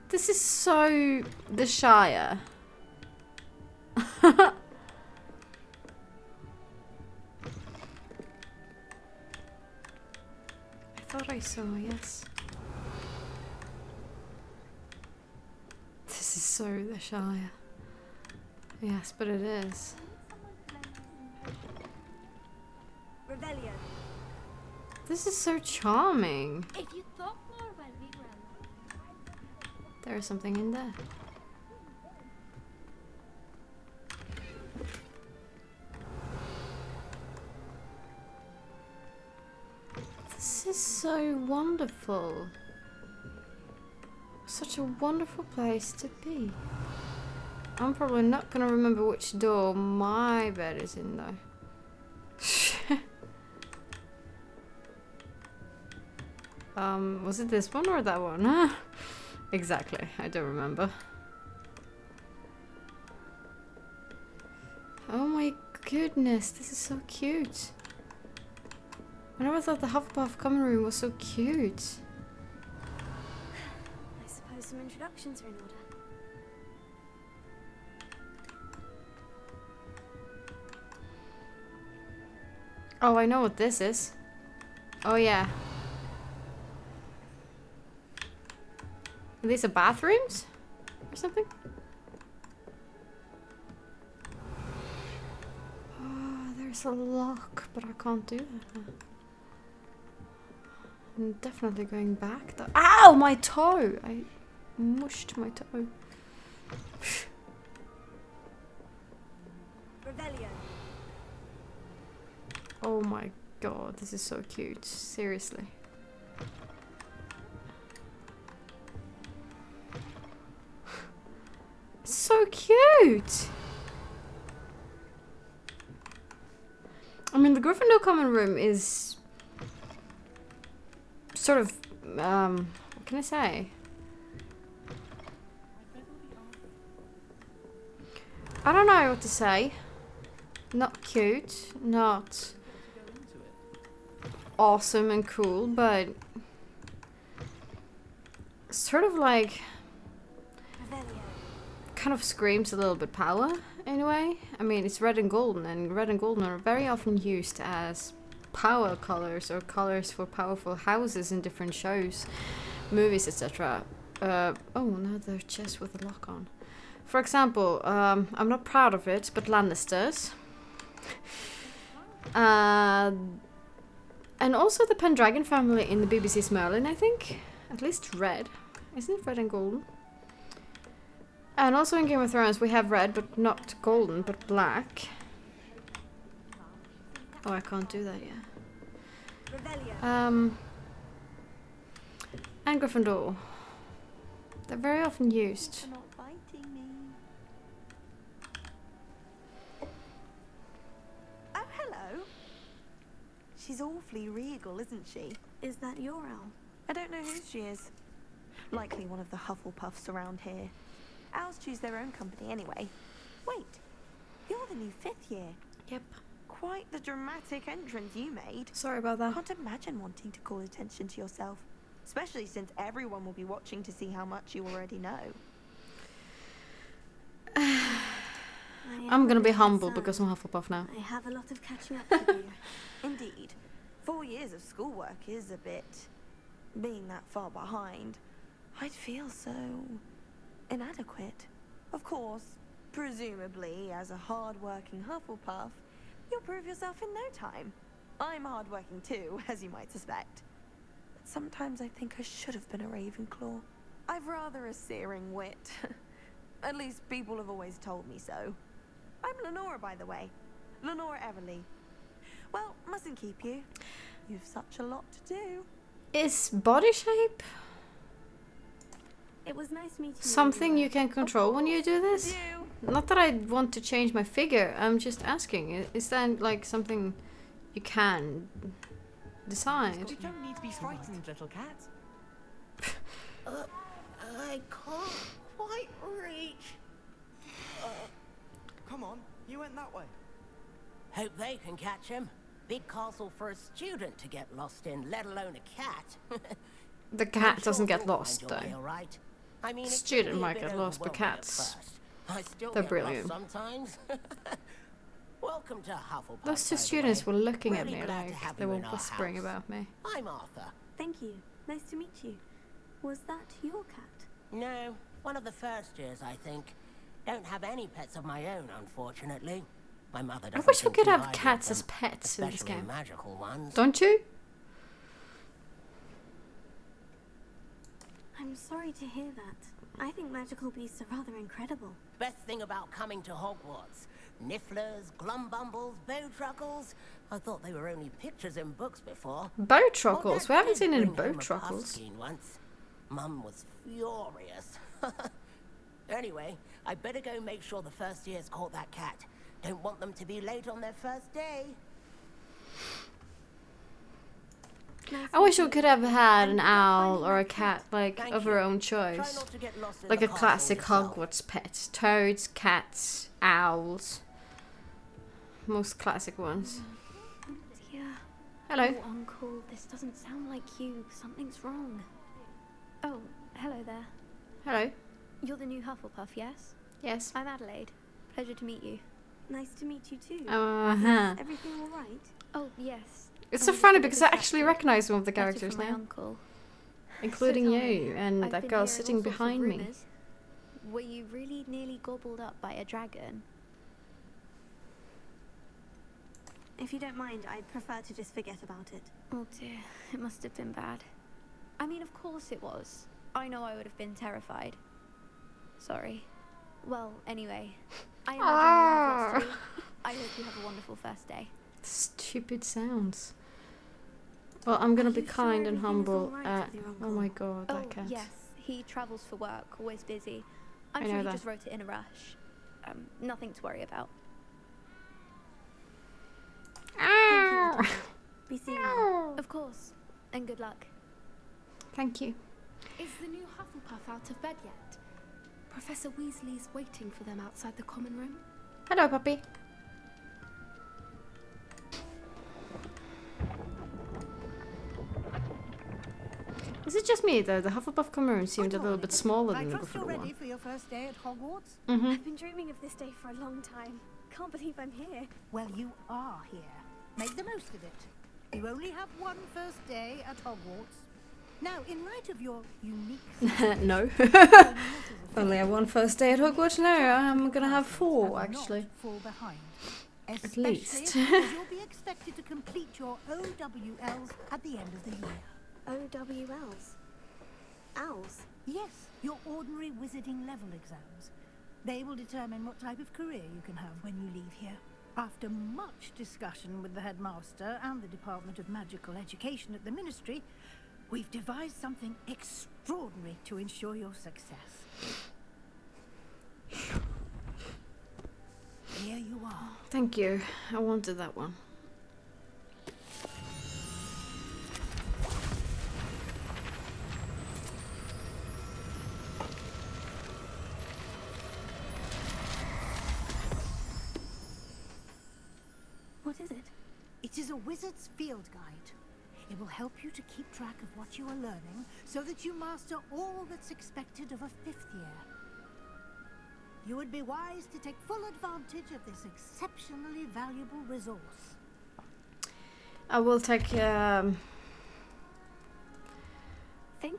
This is so the Shire. I thought I saw, yes. This is so the Shire. Yes, but it is. Rebellion. This is so charming. If you thought more when we ran. There is something in there. This is so wonderful. Such a wonderful place to be. I'm probably not gonna remember which door my bed is in though. Was it this one or that one? Exactly, I don't remember. Oh my goodness, this is so cute. I never thought the Hufflepuff common room was so cute. I suppose some introductions are in order. Oh, I know what this is. Oh yeah. Are these are bathrooms? Or something? Oh, there's a lock, but I can't do that now. I'm definitely going back though. Ow! My toe! I mushed my toe. Rebellion. Oh my god, this is so cute. Seriously. So cute! I mean, the Gryffindor common room is sort of, what can I say? I don't know what to say. Not cute, not awesome and cool, but sort of like kind of screams a little bit power in a way. I mean, it's red and golden are very often used as power colors or colors for powerful houses in different shows, movies, etc. Oh, another chest with a lock on. For example, I'm not proud of it, but Lannisters. And also the Pendragon family in the BBC's Merlin, I think. At least red. Isn't it red and golden? And also in Game of Thrones we have red, but not golden, but black. Oh, I can't do that yet. And Gryffindor. They're very often used. Oh, hello. She's awfully regal, isn't she? Is that your owl? I don't know who she is. Likely one of the Hufflepuffs around here. Owls choose their own company anyway. Wait, you're the new 5th year. Yep. Quite the dramatic entrance you made. Sorry about that. Can't imagine wanting to call attention to yourself. Especially since everyone will be watching to see how much you already know. I'm gonna be humble because I'm Hufflepuff now. I have a lot of catching up to do. Indeed. 4 years of schoolwork is a bit... being that far behind. I'd feel so... inadequate. Of course, presumably, as a hard-working Hufflepuff, you'll prove yourself in no time. I'm hard-working too, as you might suspect. But sometimes I think I should have been a Ravenclaw. I've rather a searing wit. At least people have always told me so. I'm Lenora, by the way. Lenora Everly. Well, mustn't keep you. You've such a lot to do. Is body shape It was nice meeting something you. you can control when you do this? Not that I want to change my figure, I'm just asking. Is that like something you can decide? You don't need to be frightened, little cat. I can't quite reach. Come on, you went that way. Hope they can catch him. Big castle for a student to get lost in, let alone a cat. The cat doesn't get lost You'll find your way though. all right. I mean, it Student can be a might bit get lost, but overwhelming at cats, first. I still they're get brilliant. lost sometimes. Welcome to Hufflepuff. Those two by the students way. were looking at Really me glad to like have they you were in our whispering house. about me. I'm Arthur. Thank you. Nice to meet you. Was that your cat? No, one of the first years, I think. Don't have any pets of my own, unfortunately. My mother I doesn't wish we think could too have highly of cats as them, pets in this especially game. magical ones. Don't you? I'm sorry to hear that. I think magical beasts are rather incredible. Best thing about coming to Hogwarts. Nifflers, glumbumbles, bowtruckles. I thought they were only pictures in books before. Bowtruckles? We haven't seen any bring home a bowtruckles. puffskein once. Mum was furious. Anyway, I better go make sure the first years caught that cat. Don't want them to be late on their first day. I wish we could have had an owl or a cat, like, Thank of you. our own Try choice. not to get lost in Like the a castle classic yourself. Hogwarts pet. Toads, cats, owls. Most classic ones. Yeah. Hello. Oh, Uncle, this doesn't sound like you. Something's wrong. Oh, hello there. Hello. You're the new Hufflepuff, yes? Yes. I'm Adelaide. Pleasure to meet you. Nice to meet you too. Uh-huh. Everything all right? Oh, yes. It's I'm so just funny a bit because I actually distracted. recognize one of the Letter characters from my now. uncle. Including So tell you me, and I've that been girl hearing sitting all sorts of behind me. rumours. Were you really nearly gobbled up by a dragon? If you don't mind, I'd prefer to just forget about it. Oh dear, it must have been bad. I mean, of course it was. I know I would have been terrified. Sorry. Well, anyway, I imagine you have lots to do. I hope you have a wonderful first day. Stupid sounds. Well, I'm gonna Are be you sure kind and everything's humble all right at... with your Oh uncle? my god, that Oh, cat. yes. He travels for work, always busy. I'm I sure know he that. just wrote it in a rush. Nothing to worry about. Ow! Thank you, Be seeing you. Of course. And good luck. Thank you. Is the new Hufflepuff out of bed yet? Professor Weasley's waiting for them outside the common room. Hello, puppy. Is it just me though? The Hufflepuff common room seemed a little bit smaller I than the trust you're before ready one. for your first day at Hogwarts? Mm-hmm. I've been dreaming of this day for a long time. Can't believe I'm here. Well, you are here. Make the most of it. You only have one first day at Hogwarts. Now, in light of your unique No. Only have one first day at Hogwarts? No, I'm gonna have four actually. Not fall behind. At least. Especially because you'll be expected to complete your OWLs at the end of the year. OWLs. Owls. Yes, your ordinary wizarding level exams. They will determine what type of career you can have when you leave here. After much discussion with the headmaster and the Department of Magical Education at the Ministry, we've devised something extraordinary to ensure your success. Here you are. Thank you. I wanted that one. What is it? It is a wizard's field guide. It will help you to keep track of what you are learning so that you master all that's expected of a fifth year. You would be wise to take full advantage of this exceptionally valuable resource. I will take. Thank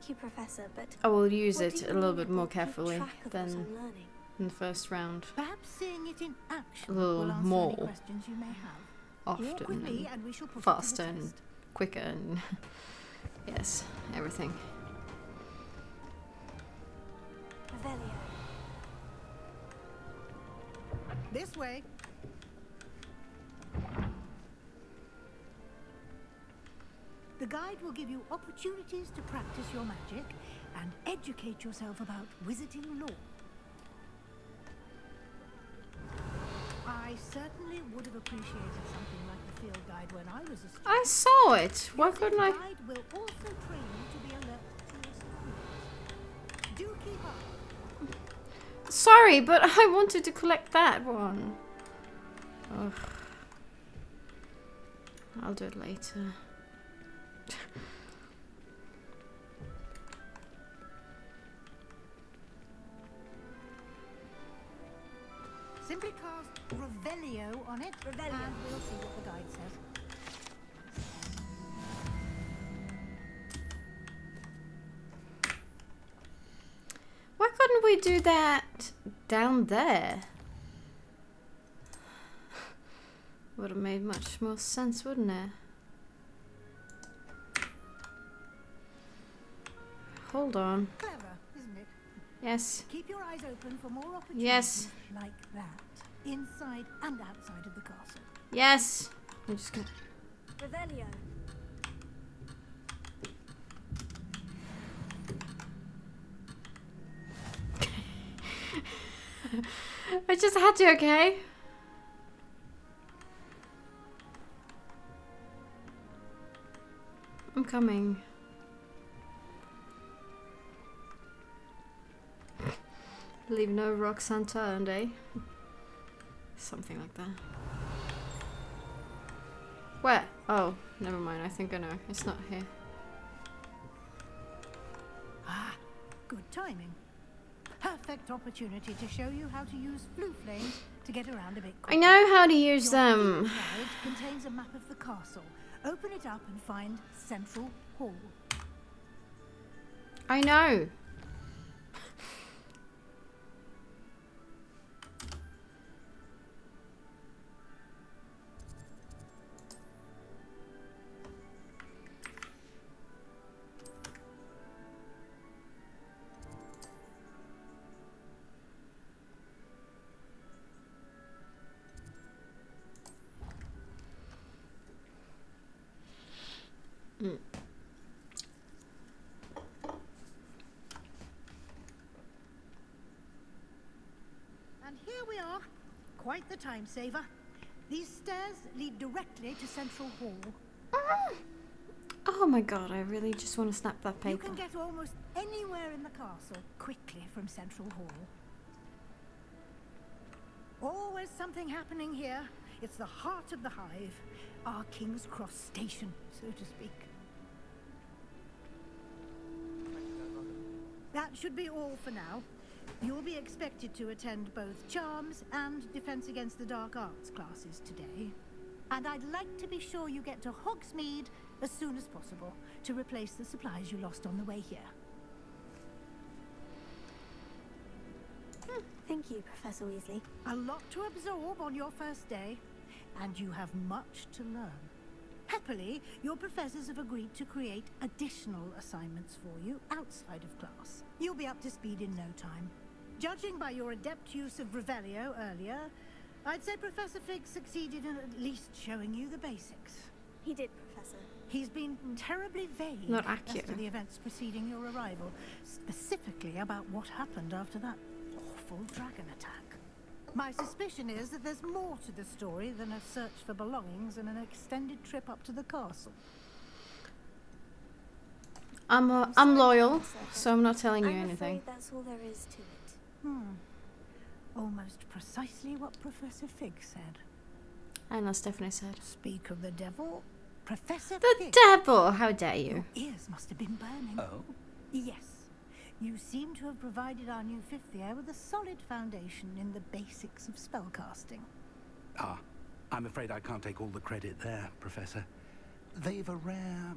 you, Professor, but I will use what it do a you little mean bit it more will keep carefully track of what than I'm learning? in the first round. Perhaps seeing it in action A little will answer more any questions you may have. Walk with Often me and and we shall put faster it to the and test. quicker and yes, everything. Revelio. This way. The guide will give you opportunities to practice your magic and educate yourself about wizarding lore. I certainly would have appreciated something like the field guide when I was a student. I saw it. Why couldn't I? The guide will also train you to be alert to your surroundings. Do keep up. Sorry, but I wanted to collect that one. Ugh. I'll do it later. Simply cast Revelio on it, and we'll see what the guide says. Why couldn't we do that down there? Would have made much more sense, wouldn't it? Hold on. Clever, isn't it? Yes. Keep your eyes open for more opportunities Yes. like that, inside and outside of the castle. Yes. I'm just gonna. Revelio. I just had to, okay? I'm coming. Leave no rocks unturned, eh? Something like that. Where? Oh, never mind. I think I know. It's not here. Ah, good timing. Perfect opportunity to show you how to use blue flames to get around a bit quicker. I know how to use Your them. field guide contains a map of the castle. Open it up and find Central Hall. I know. And here we are. Quite the time saver. These stairs lead directly to Central Hall. Oh my god, I really just want to snap that You paper. can get almost anywhere in the castle quickly from Central Hall. Always something happening here. It's the heart of the hive. Our King's Cross station, so to speak. That should be all for now. You'll be expected to attend both Charms and Defense Against the Dark Arts classes today. And I'd like to be sure you get to Hogsmeade as soon as possible to replace the supplies you lost on the way here. Thank you, Professor Weasley. A lot to absorb on your first day, and you have much to learn. Happily, your professors have agreed to create additional assignments for you outside of class. You'll be up to speed in no time. Judging by your adept use of Revelio earlier, I'd say Professor Fig succeeded in at least showing you the basics. He did, Professor. He's been terribly vague Not as accurate. to the events preceding your arrival, specifically about what happened after that awful dragon attack. My suspicion is that there's more to the story than a search for belongings and an extended trip up to the castle. I'm loyal, so I'm not telling you I'm anything. afraid that's all there is to it. Almost precisely what Professor Fig said. And as Stephanie said. Speak of the devil, Professor The Fig. devil! How dare you? Your ears must have been burning. Oh? Yes. You seem to have provided our new fifth year with a solid foundation in the basics of spellcasting. Ah, I'm afraid I can't take all the credit there, Professor. They've a rare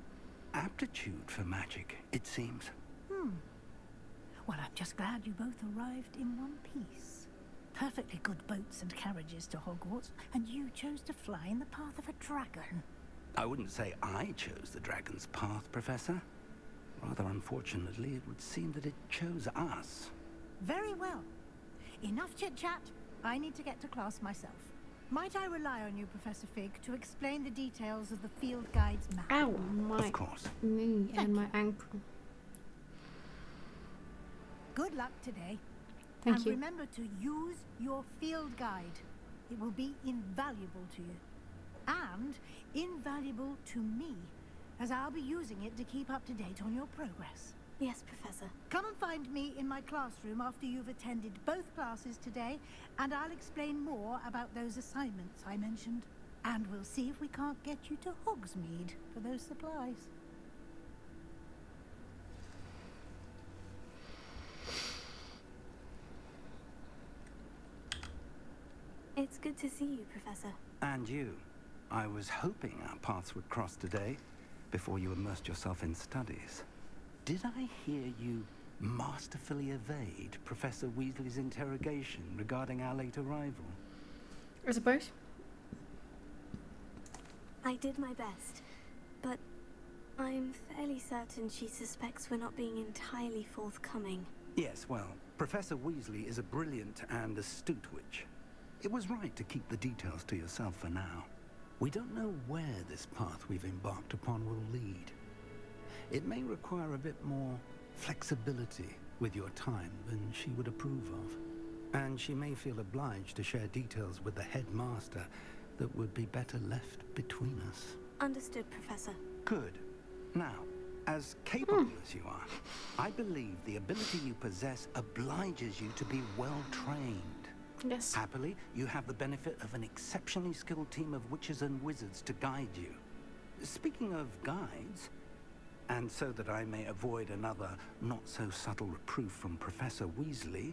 aptitude for magic, it seems. Well, I'm just glad you both arrived in one piece. Perfectly good boats and carriages to Hogwarts, and you chose to fly in the path of a dragon. I wouldn't say I chose the dragon's path, Professor. Rather unfortunately, it would seem that it chose us. Very well. Enough chit-chat. I need to get to class myself. Might I rely on you, Professor Fig, to explain the details of the field guide's map? Ow, my Of course. knee and my ankle. Good luck today. Thank and you. remember to use your field guide. It will be invaluable to you. And invaluable to me, as I'll be using it to keep up to date on your progress. Yes, Professor. Come and find me in my classroom after you've attended both classes today, and I'll explain more about those assignments I mentioned. And we'll see if we can't get you to Hogsmeade for those supplies. It's good to see you, Professor. And you. I was hoping our paths would cross today, before you immersed yourself in studies. Did I hear you masterfully evade Professor Weasley's interrogation regarding our late arrival? I suppose. I did my best, but I'm fairly certain she suspects we're not being entirely forthcoming. Yes, well, Professor Weasley is a brilliant and astute witch. It was right to keep the details to yourself for now. We don't know where this path we've embarked upon will lead. It may require a bit more flexibility with your time than she would approve of. And she may feel obliged to share details with the headmaster that would be better left between us. Understood, Professor. Good. Now, as capable as you are, I believe the ability you possess obliges you to be well trained. Yes. Happily, you have the benefit of an exceptionally skilled team of witches and wizards to guide you. Speaking of guides, and so that I may avoid another not-so-subtle reproof from Professor Weasley,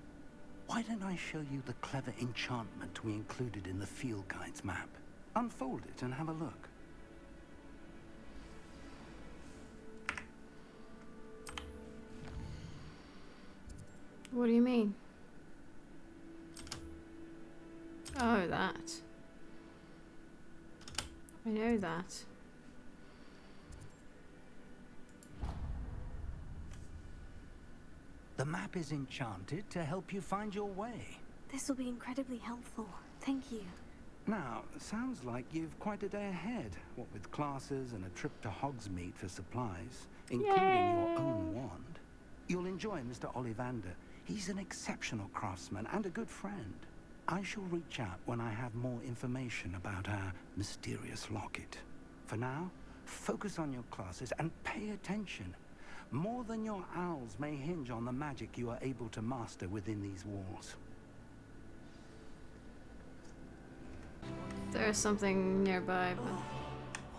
why don't I show you the clever enchantment we included in the field guide's map? Unfold it and have a look. What do you mean? Oh, that. I know that. The map is enchanted to help you find your way. This will be incredibly helpful. Thank you. Now, sounds like you've quite a day ahead, what with classes and a trip to Hogsmeade for supplies, including your own wand. You'll enjoy Mr. Ollivander. He's an exceptional craftsman and a good friend. I shall reach out when I have more information about our mysterious locket. For now, focus on your classes and pay attention. More than your owls may hinge on the magic you are able to master within these walls. There's something nearby, but...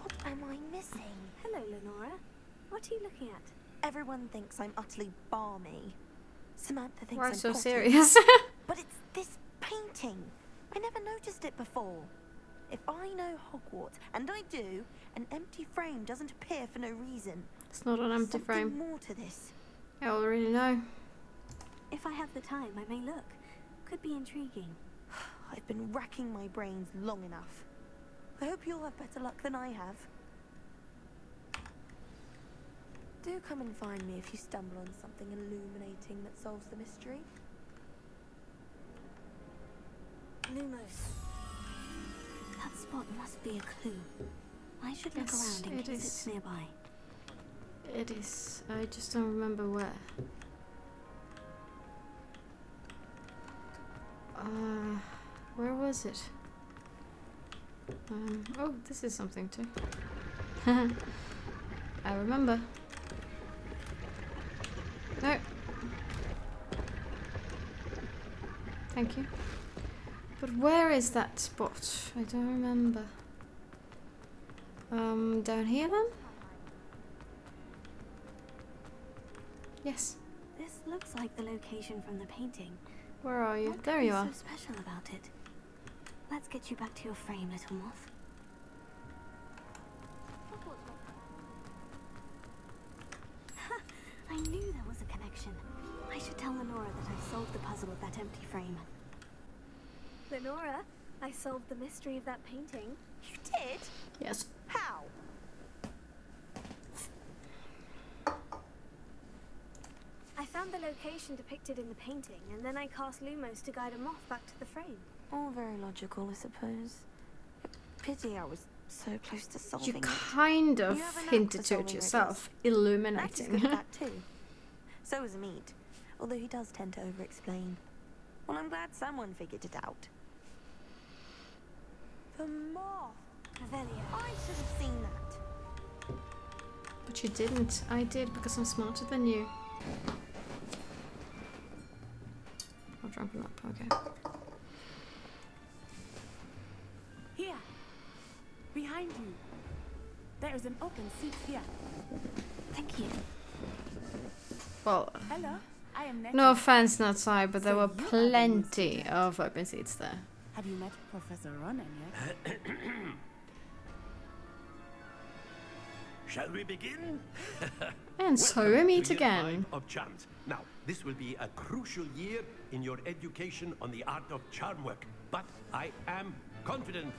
What am I missing? Hello, Lenora. What are you looking at? Everyone thinks I'm utterly balmy. Samantha thinks Why I'm so potty. serious? But it's this painting. I never noticed it before. If I know Hogwarts, and I do, an empty frame doesn't appear for no reason. It's not an empty Something frame. more to this. I already know. If I have the time, I may look. Could be intriguing. I've been racking my brains long enough. I hope you'll have better luck than I have. Do come and find me if you stumble on something illuminating that solves the mystery. Lumos. That spot must be a clue. I should look Yes, around in it case is. it's nearby. It is. I just don't remember where. Where was it? Oh, this is something too. I remember. No. Thank you. But where is that spot? I don't remember. Down here then? Yes. This looks like the location from the painting. Where are you? What There could be you are. so special about it? Let's get you back to your frame, little moth. I knew there was a connection. I should tell Lenora that I solved the puzzle of that empty frame. Lenora, I solved the mystery of that painting. You did? Yes. How? I found the location depicted in the painting, and then I cast Lumos to guide a moth back to the frame. All very logical, I suppose. Pity I was so close to solving You it. kind of You have a knack hinted for to it solving yourself. Max is Illuminating. good at that too. So is Meat, although he does tend to over-explain. Well, I'm glad someone figured it out. The moth! Avelia, I should have seen that. But you didn't. I did because I'm smarter than you. I'll drop him up, okay. Here, behind you. There is an open seat here. Thank you. Well, Hello, I am Nettie. no offense, Natsai, but there So were you are the new plenty student. of open seats there. Have you met Professor Ronan yet? Shall we begin? And so we Welcome meet to year again. 5 of charms. Now, this will be a crucial year in your education on the art of charm work. But I am confident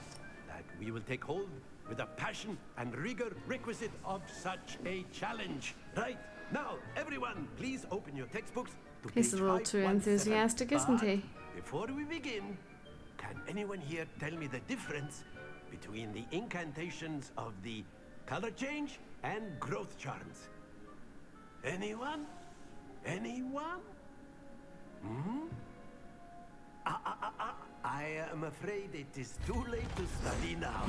that we will take hold with the passion and rigor requisite of such a challenge. Right, now, everyone, please open your textbooks to He's page a little too 517. enthusiastic, isn't he? But before we begin, can anyone here tell me the difference between the incantations of the color change and growth charms? Anyone? Anyone? Hmm? I am afraid it is too late to study now.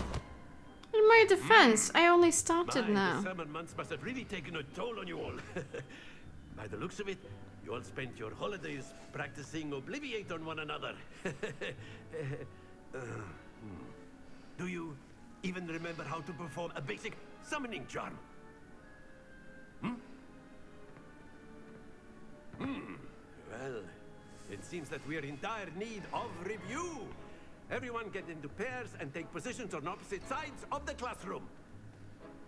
In my defense, I only started now. The summer months must have really taken a toll on you all. By the looks of it, you all spent your holidays practicing Obliviate on one another. Do you even remember how to perform a basic summoning charm? Well, it seems that we are in dire need of review. Everyone get into pairs and take positions on opposite sides of the classroom.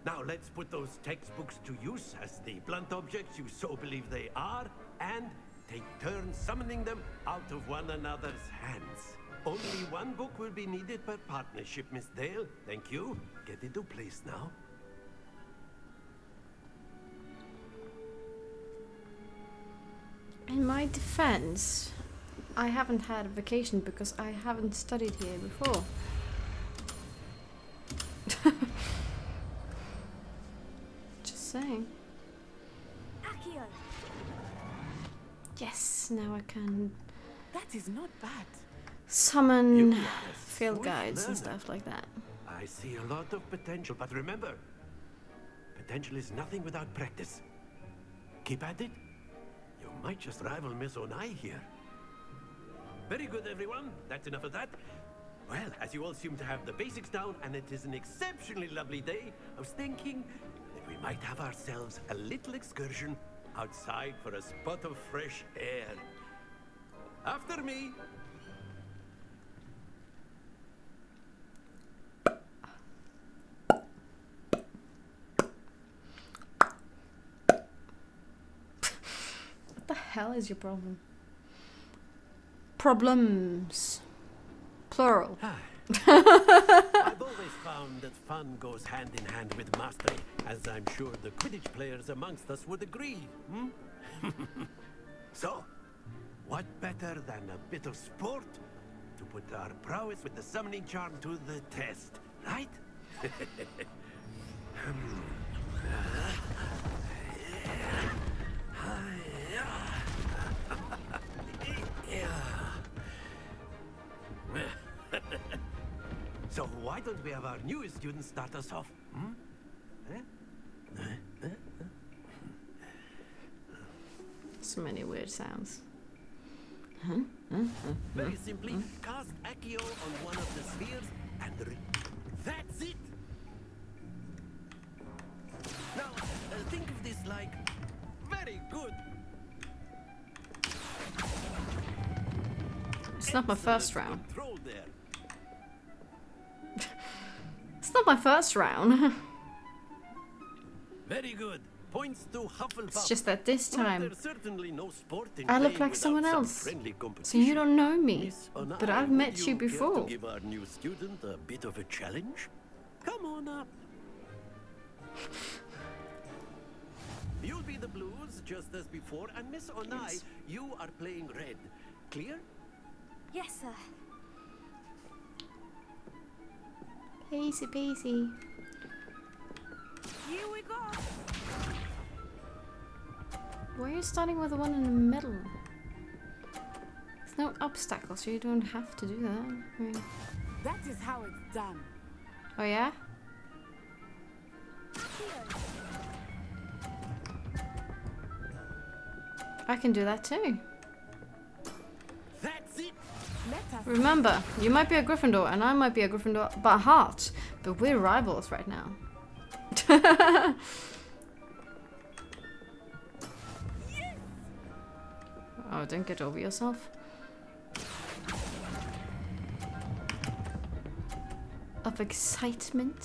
Now let's put those textbooks to use as the blunt objects you so believe they are, and take turns summoning them out of one another's hands. Only one book will be needed per partnership, Miss Dale. Thank you. Get into place now. In my defense, I haven't had a vacation because I haven't studied here before. Just saying. Accio! Yes, now I can That is not bad. summon You are a field swift guides and learner. stuff like that. I see a lot of potential, but remember, potential is nothing without practice. Keep at it. You might just rival Miss Onai here. Very good, everyone. That's enough of that. Well, as you all seem to have the basics down, and it is an exceptionally lovely day, I was thinking that we might have ourselves a little excursion outside for a spot of fresh air. After me. What the hell is your problem? Problems. Plural. I've always found that fun goes hand in hand with mastery, as I'm sure the Quidditch players amongst us would agree. So, what better than a bit of sport to put our prowess with the summoning charm to the test, right? So why don't we have our newest student start us off? So many weird sounds. Very simply, cast Accio on one of the spheres and that's it! Now, think of this like... Very good! It's not my first round. Control there. It's not my first round. Very good. Points to Hufflepuff. It's just that this But time there's certainly no sport in I look playing like someone without some else. friendly So you competition. don't know me. Miss Onai, But I've would met you care before. to give our new student a bit of a challenge? Come on up. You'll be the blues just as before, and Miss Onai, Yes. you are playing red. Clear? Yes, sir. Easy peasy. Here we go. Why are you starting with the one in the middle? There's no obstacle, so you don't have to do that. I mean... That is how it's done. Oh yeah? I can do that too. That's it. Let us Remember, you might be a Gryffindor and I might be a Gryffindor by heart, but we're rivals right now. Oh, don't get over yourself. Of excitement.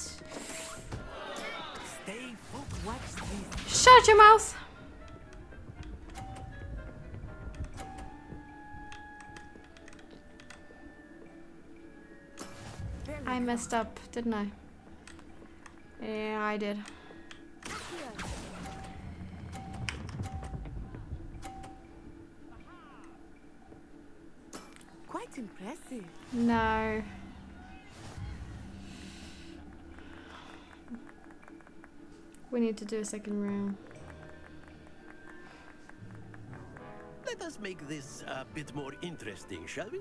stay focused. Watch this. Shut your mouth! There we I go. messed up, didn't I? Yeah, I did. Quite impressive. No. We need to do a second room. Let us make this a bit more interesting, shall we?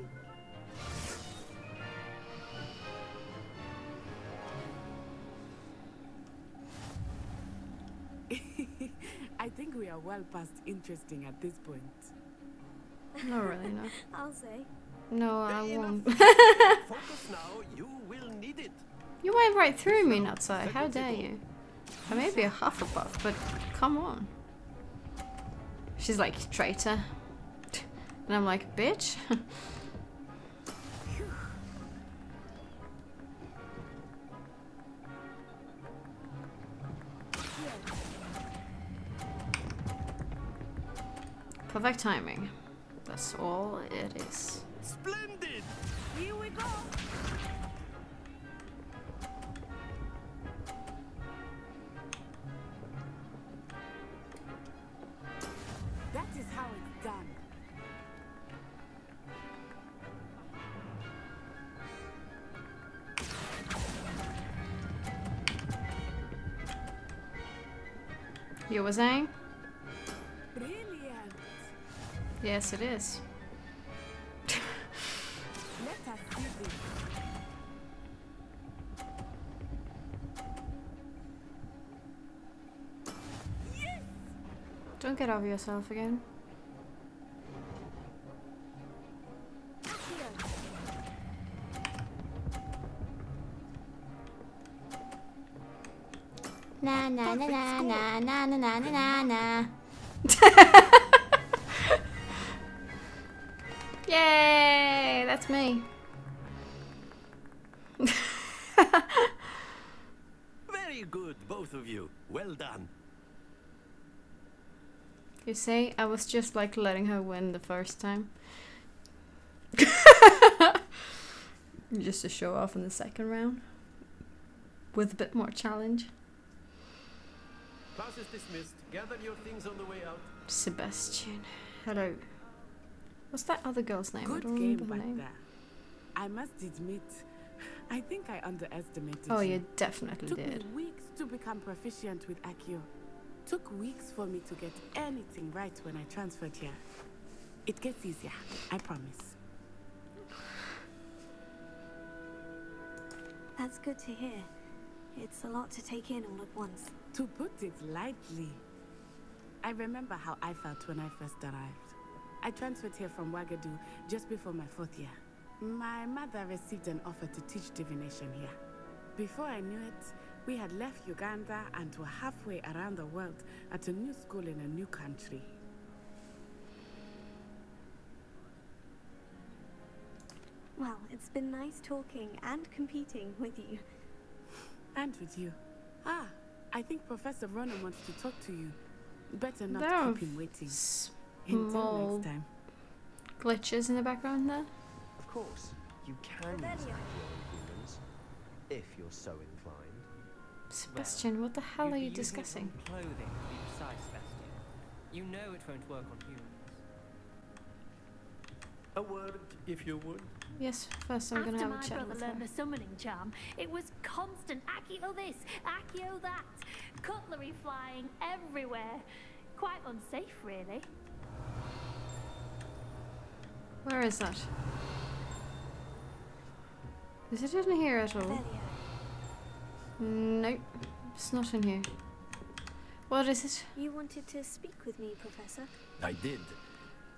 I think we are well past interesting at this point. Not really, no. I'll say. No, I won't. Focus now, you will need it. You went right through me, Nutsai. How dare you? I may be a Hufflepuff, but come on. She's like, traitor. And I'm like, bitch. Perfect timing. That's all it is. Splendid! Here we go. That is how it's done. You were saying? Brilliant. Yes, it is. Let us do this. Don't get over yourself again. Na na na na na na na na na na. Yay! That's me. Very good, both of you. Well done. You see, I was just like letting her win the first time. Just to show off in the second round. With a bit more challenge. Class is dismissed. Gather your things on the way out. Sebastian. Hello. What's that other girl's name? I Good don't game remember her back name. there. I must admit, I think I underestimated Oh, you. you definitely Took did. me weeks to become proficient with Accio. Took weeks for me to get anything right when I transferred here. It gets easier, I promise. That's good to hear. It's a lot to take in all at once. To put it lightly, I remember how I felt when I first arrived. I transferred here from Wagadu just before my 4th year. My mother received an offer to teach divination here. Before I knew it, we had left Uganda and were halfway around the world at a new school in a new country. Well, it's been nice talking and competing with you. And with you. Ah, I think Professor Ronan wants to talk to you. Better not There are keep him waiting. Until small next time. glitches in the background there. Of course, you can use Accio on humans, if you're so inclined. Sebastian, what the hell are you You'd be using it discussing? on clothing, to be precise, Sebastian. You know it won't work on humans. A word, if you would. Yes, first I'm gonna After have a my chat brother with her. learned the summoning charm, it was constant Accio this, Accio that. Cutlery flying everywhere. Quite unsafe, really. Where is that? Is it in here at all? Nope, it's not in here. What is it? You wanted to speak with me, Professor? I did.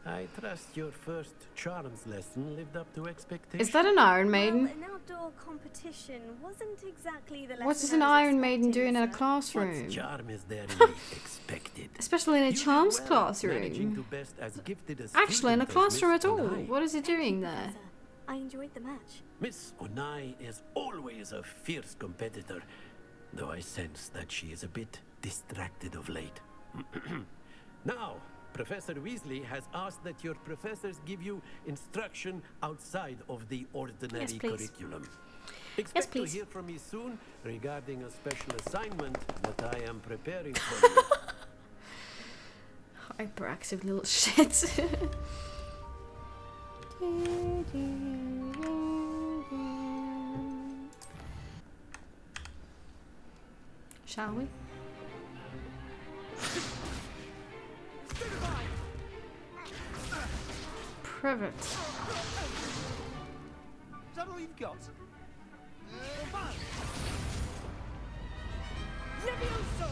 I trust your first charms lesson lived up to expectations. Is that an Iron Maiden? Well, an outdoor competition wasn't exactly the lesson What is I an was Iron Maiden expecting, doing in a sir. classroom? What charm is there in the expected? Especially in a You did charms well, managing classroom. to best as gifted a Actually, in a student as classroom Miss at all. Onai. What is he doing there? Professor. I enjoyed the match. Miss Onai is always a fierce competitor, though I sense that she is a bit distracted of late. Now, Professor Weasley has asked that your professors give you instruction outside of the ordinary Yes, please. curriculum. Yes, Expect please. to hear from me soon regarding a special assignment that I am preparing for you. Hyperactive little shit. Shall we? Privet. Is that all you've got? Levioso!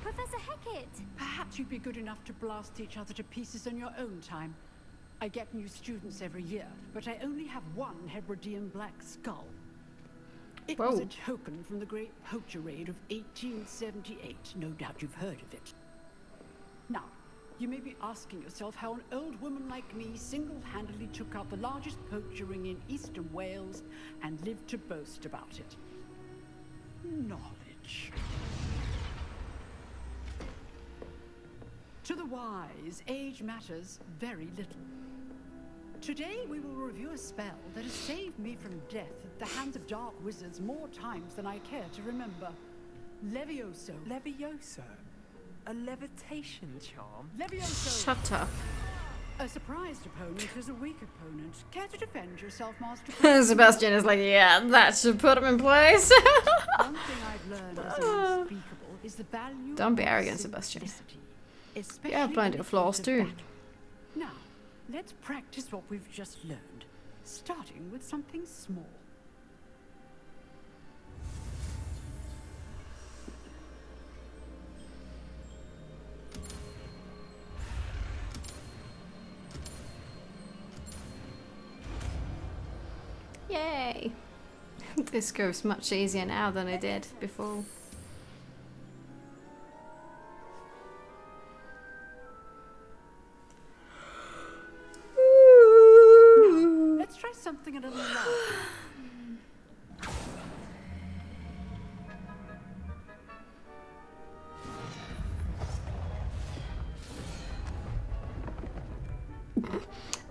Professor Hecat! Perhaps you'd be good enough to blast each other to pieces in your own time. I get new students every year, but I only have one Hebridean black skull. It was a token from the Great Poacher Raid of 1878. No doubt you've heard of it. Now, you may be asking yourself how an old woman like me single-handedly took out the largest poacher ring in eastern Wales and lived to boast about it. Knowledge. To the wise, age matters very little. Today we will review a spell that has saved me from death at the hands of dark wizards more times than I care to remember. Levioso. Levioso? A levitation charm? Levioso! Shut up. A surprised opponent is a weak opponent. Care to defend yourself, Master? Sebastian is like, yeah, that should put him in place. One thing I've learned as unspeakable is the value Don't be of arrogant, Sebastian. simplicity, especially You have plenty when of it flaws comes to too. battle. Now, let's practice what we've just learned, starting with something small. Yay! This goes much easier now than it did before. Now, let's try something a little larger.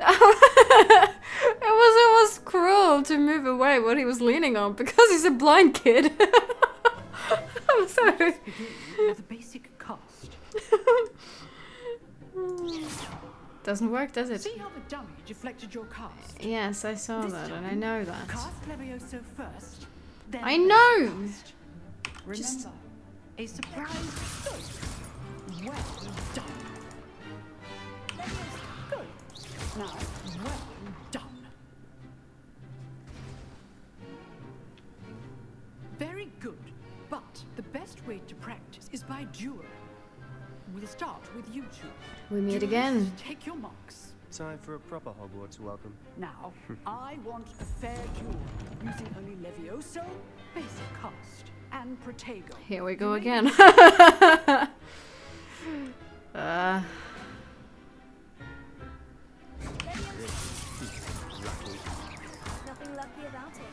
It was almost cruel to move away what he was leaning on because he's a blind kid. I'm sorry. Let's begin with a basic cast. Doesn't work, does it? See how the dummy deflected your cast? Yes, I saw This that and I time, know that. Cast Levioso first. Then I know! Remember, Just- a surprise good. Well done. Good. Now, well done. Very good. But the best way to practice is by duel. We'll start with you two. We meet Duelists, again. Take your marks. Time for a proper Hogwarts welcome. Now, I want a fair duel, using only Levioso, basic cast, and Protego. Here we go again. Nothing lucky about it.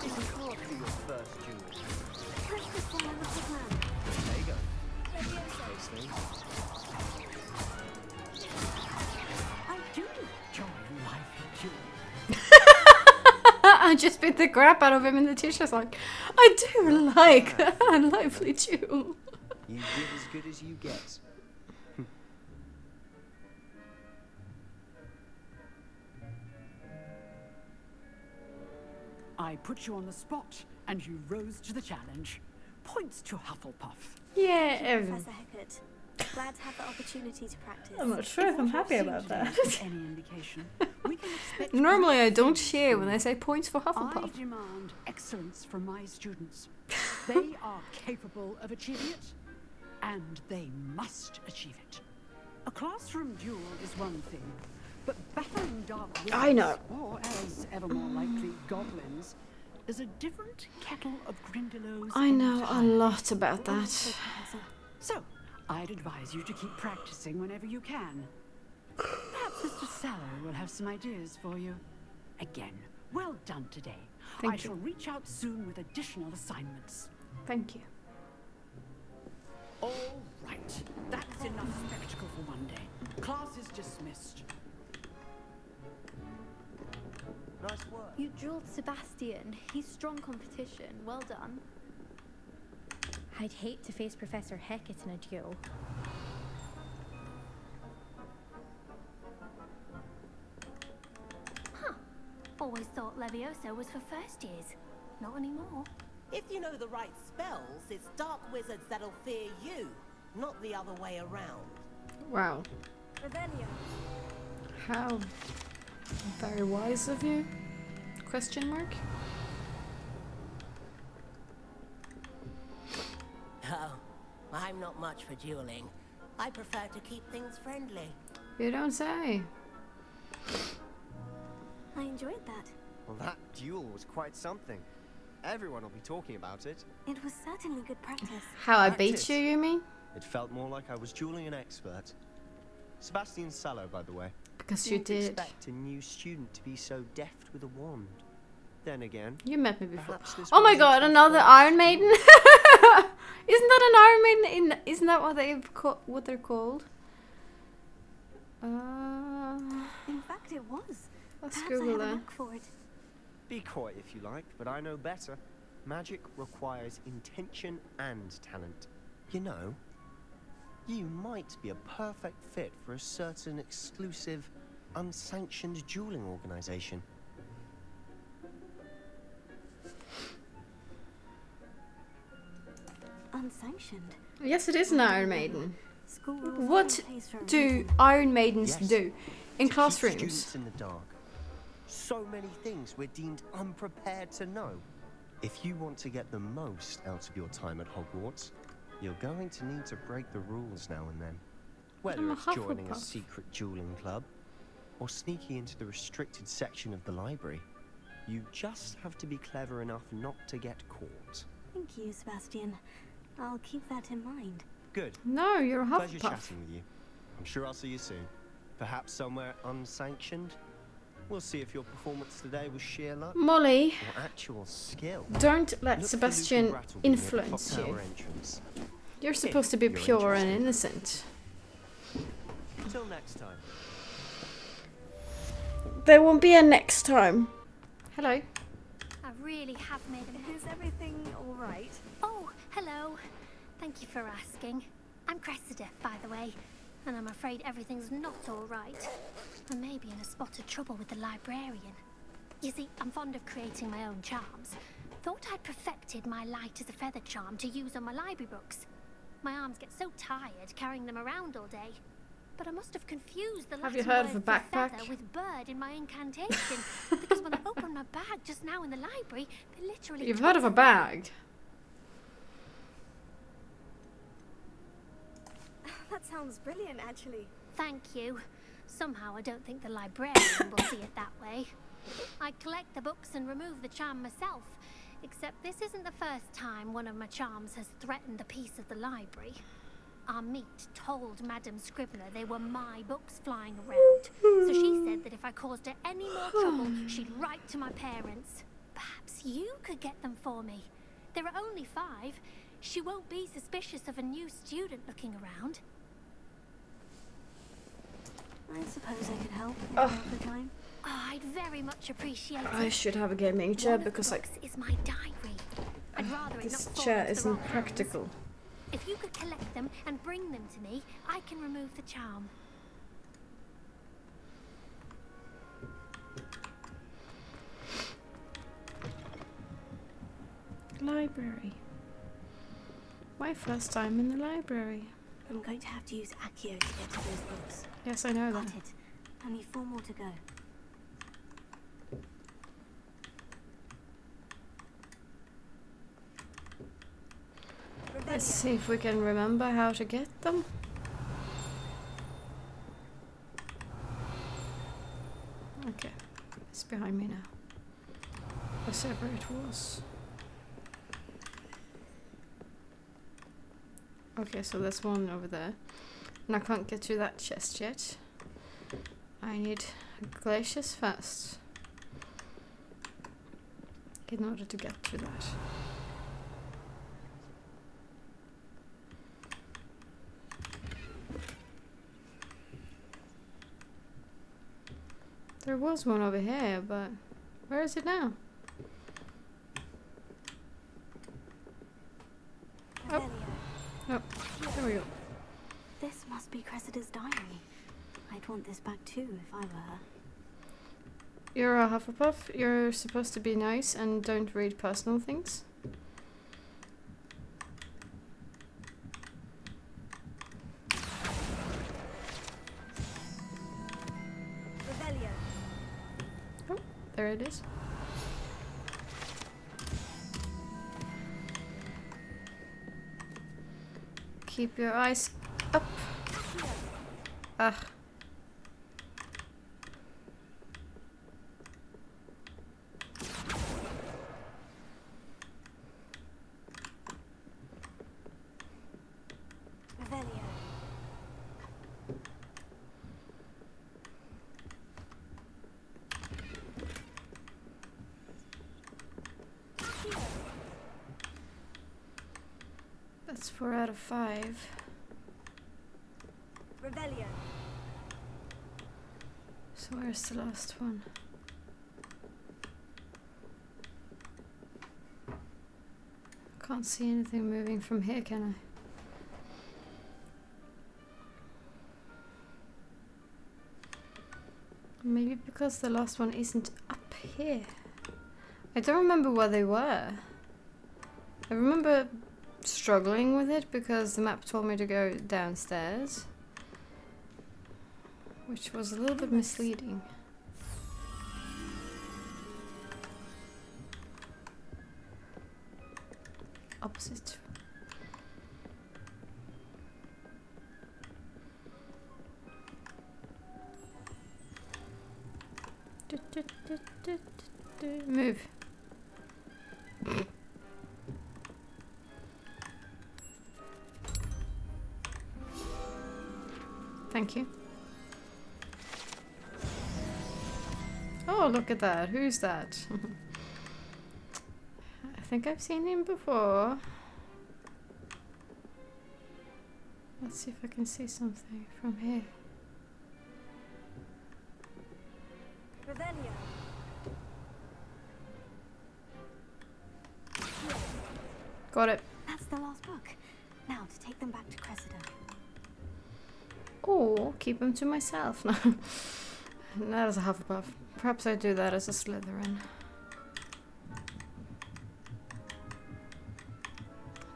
It's hard for your first duel. Practice while I look at man. There you go. Levioso. Those things. I do enjoy a lively duel. I just beat the crap out of him in the t-shirt. Like, I do like a lively duel. You give as good as you get. I put you on the spot, and you rose to the challenge. Points to Hufflepuff. Yeah. Thank you, Professor Hecat. Glad to have the opportunity to practice. I'm not sure if I'm happy about that. Any indication, we can expect Normally I don't share when I say points for I Hufflepuff. demand excellence from my students. They are capable of achieving it, and they must achieve it. A classroom duel is one thing, but battling dark wizards, I know. or as ever more likely, goblins, is a different kettle of Grindylows. I know a lot about that. So, I'd advise you to keep practicing whenever you can. Perhaps Mr. Sallow will have some ideas for you. Again, well done today. Thank I you. shall reach out soon with additional assignments. Thank you. All right, that's enough spectacle for one day. Class is dismissed. Nice work. You drilled Sebastian. He's strong competition. Well done. I'd hate to face Professor Hecat in a duel. Huh. Always thought Levioso was for first years. Not anymore. If you know the right spells, it's dark wizards that'll fear you, not the other way around. Wow. Revelio. How very wise of you? Question mark? Oh, I'm not much for dueling. I prefer to keep things friendly. You don't say. I enjoyed that. Well, that duel was quite something. Everyone will be talking about it. It was certainly good practice. How I Practice. beat you mean? It felt more like I was dueling an expert. Sebastian Sallow, by the way. Because you Didn't did. expect a new student to be so deft with a wand. Then again, You met me before. perhaps this Oh my wasn't god, your another first Iron Maiden! Isn't that an Iron Maiden? Isn't that what they're called? In fact, it was. Let's Perhaps I Google have a that. look for it. Be coy if you like, but I know better. Magic requires intention and talent. You know, you might be a perfect fit for a certain exclusive, unsanctioned dueling organization. Unsanctioned. Yes, it is an Iron Maiden. School rules What are in place for a do reason. Iron Maidens Yes. do in To keep classrooms? students in the dark. So many things we're deemed unprepared to know. If you want to get the most out of your time at Hogwarts, you're going to need to break the rules now and then. Whether I'm a it's joining a Hufflepuff. secret dueling club or sneaking into the restricted section of the library, you just have to be clever enough not to get caught. Thank you, Sebastian. I'll keep that in mind. Good. No, you're a Pleasure Hufflepuff. chatting with you. I'm sure I'll see you soon. Perhaps somewhere unsanctioned. We'll see if your performance today was sheer luck Molly, or actual skill. don't let Look for Sebastian Luke and Rattleby near the influence clock you. tower entrance. You're supposed to be you're pure and interested. innocent. Till next time. There won't be a next time. Hello. I really have made an Is everything all right? Oh, hello. Thank you for asking. I'm Cressida, by the way, and I'm afraid everything's not all right. I may be in a spot of trouble with the librarian. You see, I'm fond of creating my own charms. Thought I'd perfected my light as a feather charm to use on my library books. My arms get so tired carrying them around all day. But I must have confused the Have you Latin heard of word a for feather backpack? with bird in my incantation. Because when I opened my bag just now in the library, they literally You've heard of a bag? That sounds brilliant, actually. Thank you. Somehow I don't think the librarian will see it that way. I collect the books and remove the charm myself, except this isn't the first time one of my charms has threatened the peace of the library. Our meet told Madame Scribbner they were my books flying around, so she said that if I caused her any more trouble, she'd write to my parents. Perhaps you could get them for me. There are only 5. She won't be suspicious of a new student looking around. I suppose I could help if I have the time. Oh, I'd very much appreciate it. I should have a gaming chair One of the because books is my diary. I'd rather it this not fall chair into the isn't wrong hands. practical. If you could collect them and bring them to me, I can remove the charm. Library. My first time in the library. I'm going to have to use Accio to get to those books. Yes, I know that. Got it. Only 4 more to go. Let's see if we can remember how to get them. Okay, it's behind me now. Whatever it was. Okay, so there's one over there. And I can't get to that chest yet. I need glaciers first. In order to get to that. There was one over here, but where is it now? Oh, no, there we go. This must be Cressida's diary. I'd want this back too if I were her. You're a Hufflepuff. You're supposed to be nice and don't read personal things. Oh, there it is. Keep your eyes up. Ah. That's 4 out of 5. Revelio. So where's the last one? Can't see anything moving from here, can I? Maybe because the last one isn't up here. I don't remember where they were. I remember struggling with it because the map told me to go downstairs, which was a little bit misleading. Opposite. Move. Thank you. Oh, look at that. Who's that? I think I've seen him before. Let's see if I can see something from here. Revelio. Got it. That's the last book. Now to take them back to Cressida. Or keep them to myself. No, not as a Hufflepuff. Perhaps I do that as a Slytherin.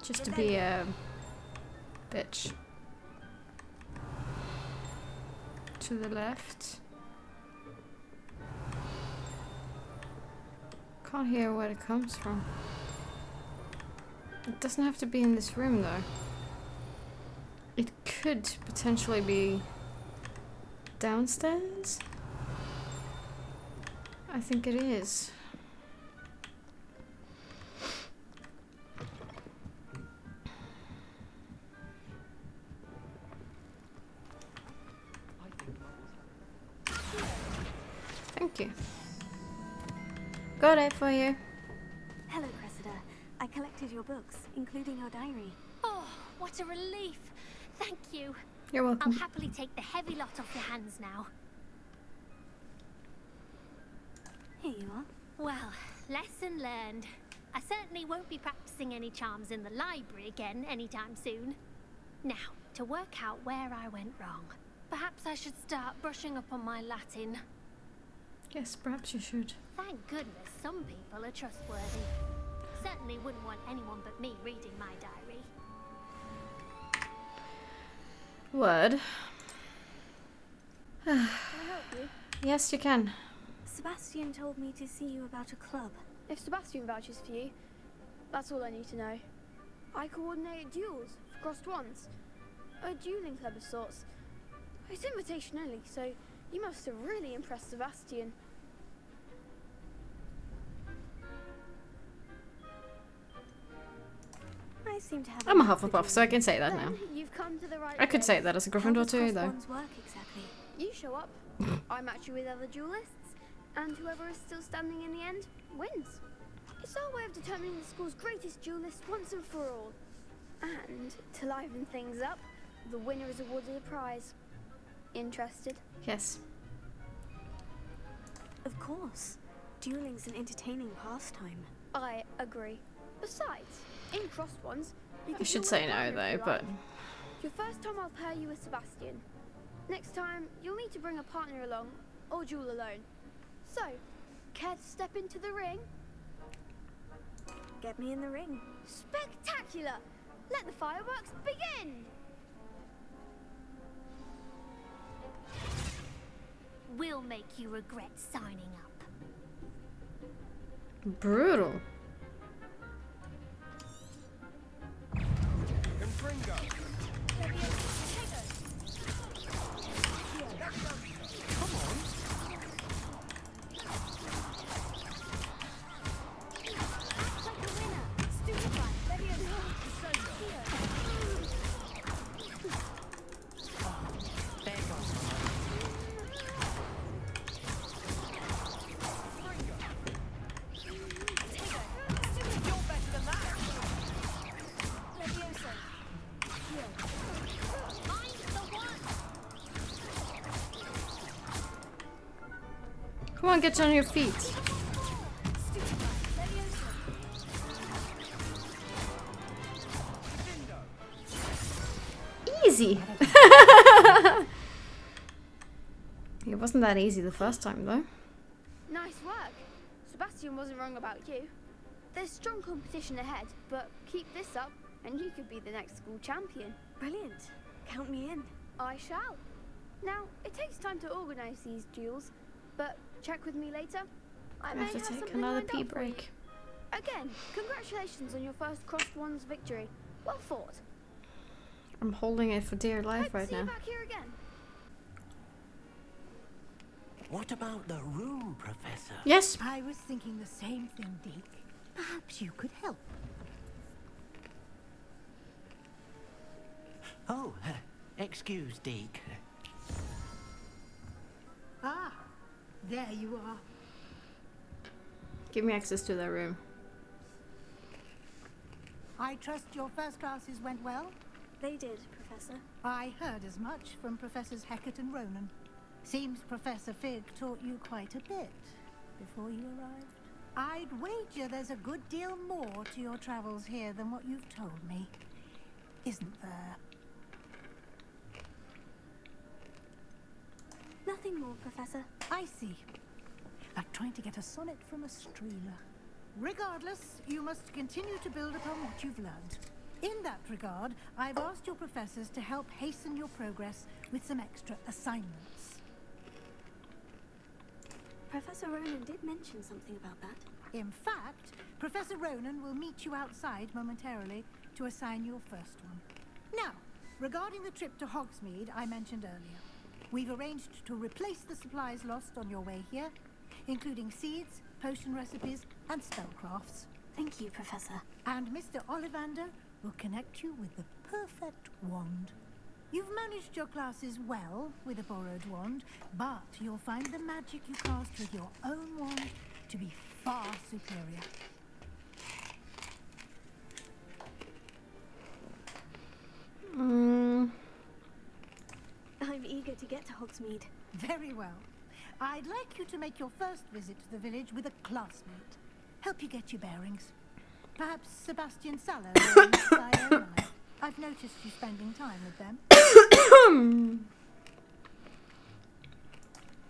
Just to be a bitch. To the left. Can't hear where it comes from. It doesn't have to be in this room though. It could potentially be downstairs? I think it is. Thank you. Got it for you. Hello, Cressida. I collected your books, including your diary. Oh, what a relief. Thank you. You're welcome. I'll happily take the heavy lot off your hands now. Here you are. Well, lesson learned. I certainly won't be practicing any charms in the library again anytime soon. Now, to work out where I went wrong. Perhaps I should start brushing up on my Latin. Yes, perhaps you should. Thank goodness some people are trustworthy. certainly wouldn't want anyone but me reading my diary. Word. Can I help you? Yes, you can. Sebastian told me to see you about a club. If Sebastian vouches for you, that's all I need to know. I coordinate duels for crossed ones. A dueling club of sorts. It's invitation only, so you must have really impressed Sebastian. I seem to have I'm a Hufflepuff, so I can say that now. Then you've come to the right I could say place. that as a Gryffindor too, though. Ones work exactly? You show up, I match you with other duelists, and whoever is still standing in the end wins. It's our way of determining the school's greatest duelist once and for all. And to liven things up, the winner is awarded a prize. Interested? Yes. Of course. Dueling's an entertaining pastime. I agree. Besides, in crossed ones, you I can should duel say with a no, partner if though, you but... like. Your first time I'll pair you with Sebastian. Next time, you'll need to bring a partner along, or duel alone. So, care to step into the ring? Get me in the ring. Spectacular! Let the fireworks begin! We'll make you regret signing up. Brutal. Come on, get on your feet. Easy. It wasn't that easy the first time, though. Nice work. Sebastian wasn't wrong about you. There's strong competition ahead, but keep this up and you could be the next school champion. Brilliant. Count me in. I shall. Now, it takes time to organise these duels, but check with me later. I may have to take something another lined pee up for you. break. Again, congratulations on your first crossed ones victory. Well fought. I'm holding it for dear life Hope to right see you now. back here again. What about the room, Professor? Yes. I was thinking the same thing, Deke. Perhaps you could help. Oh, excuse, Deke. Ah, there you are. Give me access to their room. I trust your first classes went well? They did, Professor. I heard as much from Professors Hecat and Ronan. Seems Professor Fig taught you quite a bit before you arrived. I'd wager there's a good deal more to your travels here than what you've told me. Isn't there? Nothing more, Professor. I see. Like trying to get a sonnet from a streeler. Regardless, you must continue to build upon what you've learned. In that regard, I've asked your professors to help hasten your progress with some extra assignments. Professor Ronan did mention something about that. In fact, Professor Ronan will meet you outside momentarily to assign your first one. Now, regarding the trip to Hogsmeade I mentioned earlier, we've arranged to replace the supplies lost on your way here, including seeds, potion recipes, and spellcrafts. Thank you, Professor. And Mr. Ollivander will connect you with the perfect wand. You've managed your classes well with a borrowed wand, but you'll find the magic you cast with your own wand to be far superior. I'm eager to get to Hogsmeade. Very well. I'd like you to make your first visit to the village with a classmate. Help you get your bearings. Perhaps Sebastian Saller or Miss Iona. I've noticed you spending time with them.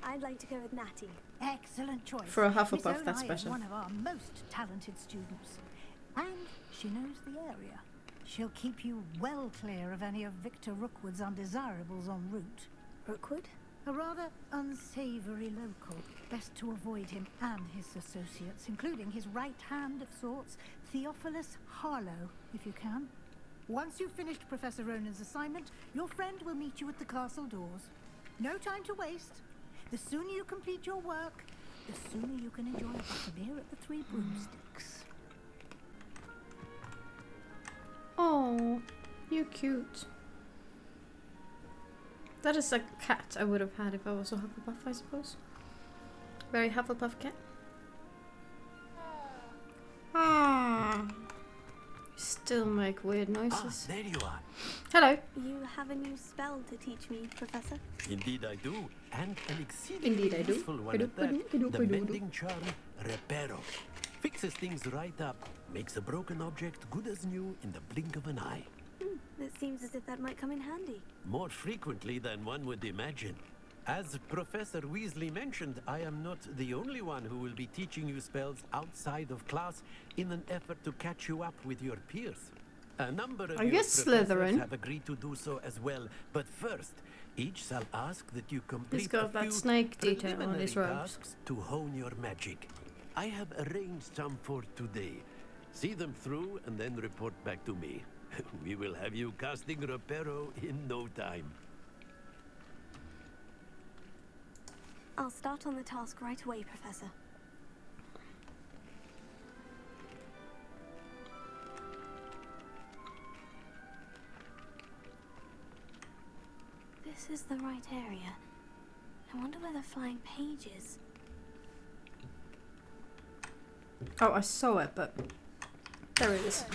I'd like to go with Natty. Excellent choice. For a Hufflepuff, Miss that's Onai is special. one of our most talented students. she knows the area. She'll keep you well clear of any of Victor Rookwood's undesirables en route. Rookwood? A rather unsavory local. Best to avoid him and his associates, including his right hand of sorts, Theophilus Harlow, if you can. Once you've finished Professor Ronan's assignment, your friend will meet you at the castle doors. No time to waste. The sooner you complete your work, the sooner you can enjoy a butterbeer at the Three Broomsticks. Oh, you're cute. That is a cat I would have had if I was a Hufflepuff, I suppose. Very Hufflepuff cat. Ah. Still make weird noises. There you are. Hello. You have a new spell to teach me, Professor? Indeed I do, and an exceedingly Indeed I do. useful one at that. The mending charm, Reparo. Fixes things right up, makes a broken object good as new in the blink of an eye. It seems as if that might come in handy. More frequently than one would imagine. As Professor Weasley mentioned, I am not the only one who will be teaching you spells outside of class in an effort to catch you up with your peers. A number of Are your you professors Slytherin? have agreed to do so as well, but first, each shall ask that you complete He's got a that few snake detail on his preliminary robes. tasks to hone your magic. I have arranged some for today. See them through and then report back to me. We will have you casting Reparo in no time. I'll start on the task right away, Professor. This is the right area. I wonder where the flying page is. Oh, I saw it, but there it is.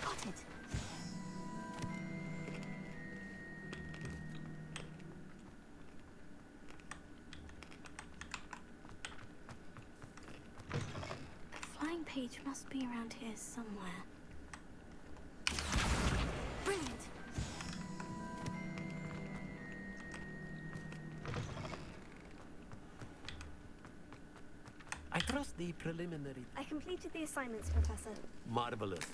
Got it. The flying page must be around here somewhere. Brilliant. I trust the preliminary... I completed the assignments, Professor. Marvelous.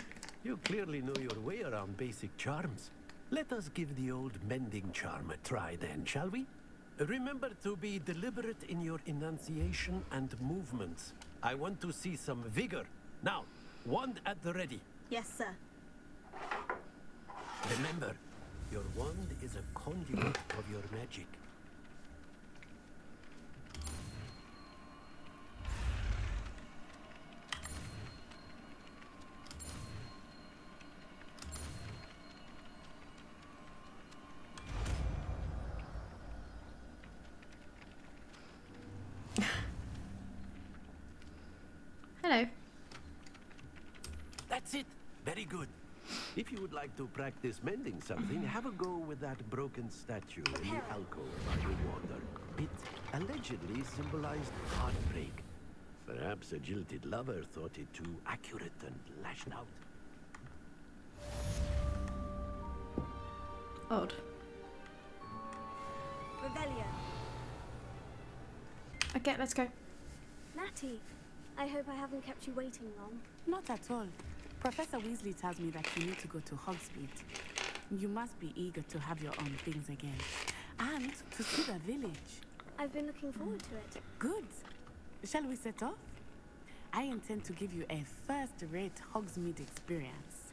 You clearly know your way around basic charms. Let us give the old mending charm a try then, shall we? Remember to be deliberate in your enunciation and movements. I want to see some vigor. Now, wand at the ready. Yes, sir. Remember, your wand is a conduit of your magic. Hello. That's it. Very good. If you would like to practice mending something, have a go with that broken statue in the alcove by the water. It allegedly symbolized heartbreak. Perhaps a jilted lover thought it too accurate and lashed out. Odd. Revelio. Okay, let's go. Natty, I hope I haven't kept you waiting long. Not at all. Professor Weasley tells me that you need to go to Hogsmeade. You must be eager to have your own things again. And to see the village. I've been looking forward to it. Good. Shall we set off? I intend to give you a first-rate Hogsmeade experience.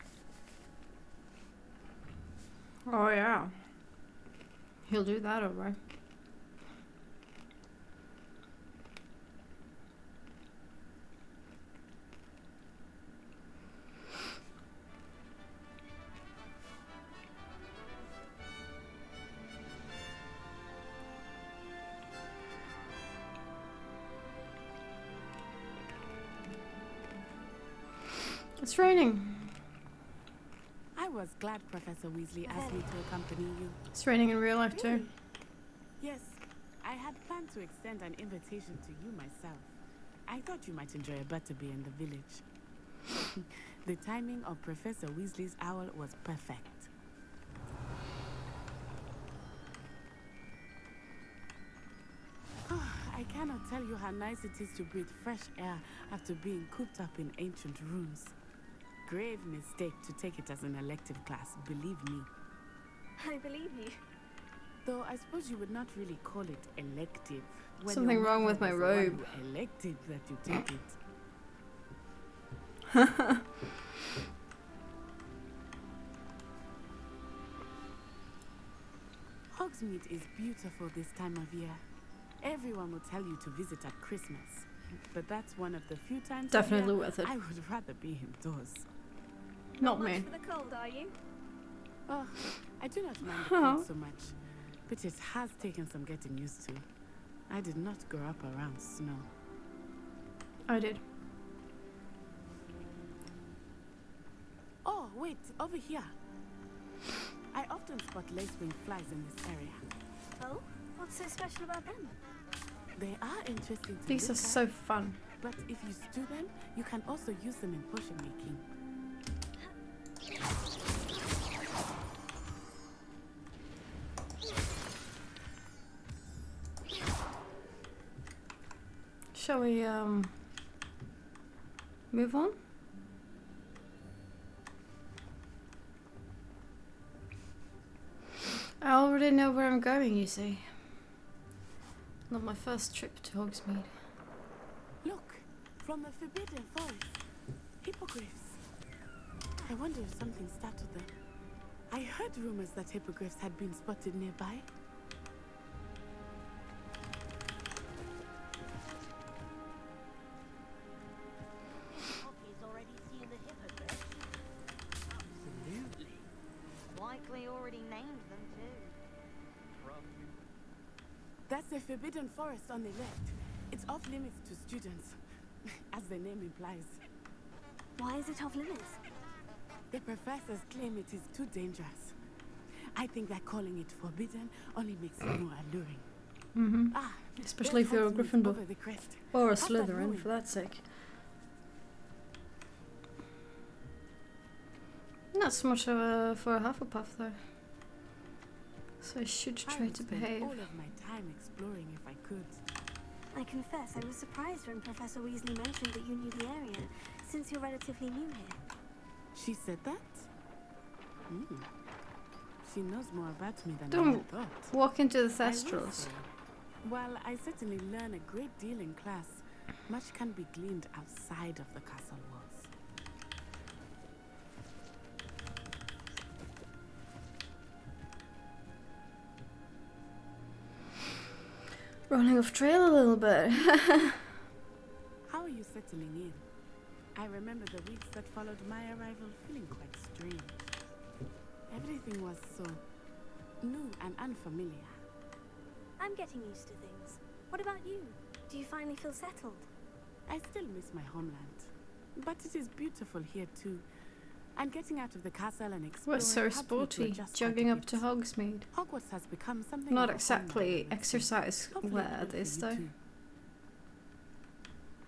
Oh yeah. He'll do that, alright. It's raining. I was glad Professor Weasley asked me to accompany you. It's raining in real life too. Yes, I had planned to extend an invitation to you myself. I thought you might enjoy a butterbeer in the village. The timing of Professor Weasley's owl was perfect. I cannot tell you how nice it is to breathe fresh air after being cooped up in ancient rooms. Grave mistake to take it as an elective class, believe me. I believe you. Though I suppose you would not really call it elective. When Something your wrong mother with my was the one robe. who elected that you take it. Hogsmeade is beautiful this time of year. Everyone will tell you to visit at Christmas, but that's one of the few times Definitely of year worth it. I would rather be indoors. Not much me. for the cold, are you? Oh, I do not mind the cold so much, but it has taken some getting used to. I did not grow up around snow. I did. Oh, wait, over here. I often spot lacewing flies in this area. Oh? What's so special about them? They are interesting to These are look at, so fun. but if you stew them, you can also use them in potion making. Shall we move on? I already know where I'm going, you see. Not my first trip to Hogsmeade. Look, from the Forbidden Forest. Hippogriffs. I wonder if something startled them. I heard rumors that hippogriffs had been spotted nearby. Poppy's already seen the hippogriff. Absolutely. Likely already named them too. That's the Forbidden Forest on the left. It's off limits to students, as the name implies. Why is it off limits? The professors claim it is too dangerous. I think that calling it forbidden only makes it more alluring. Mm-hmm. Ah, Especially if you're a there's Hogsmeade Gryffindor. over the crest. Or a Past that Slytherin, ruin. for that sake. Not so much of a, for a Hufflepuff, though. So I should I try would to spend behave. all of my time exploring if I could. I confess I was surprised when Professor Weasley mentioned that you knew the area, since you're relatively new here. She said that? Hmm. She knows more about me than I Don't had thought. walk into the I will Thestrals. say, while I certainly learn a great deal in class, much can be gleaned outside of the castle walls. Running off trail a little bit. How are you settling in? I remember the weeks that followed my arrival feeling quite strange. Everything was so new and unfamiliar. I'm getting used to things. What about you? Do you finally feel settled? I still miss my homeland, but it is beautiful here too. And getting out of the castle and exploring We're so helped me to sporty, adjust jogging quite a up to bit. Hogsmeade. Hogwarts has become something Not of a home exactly now, let's say. exercise Hopefully wear, good for this you though.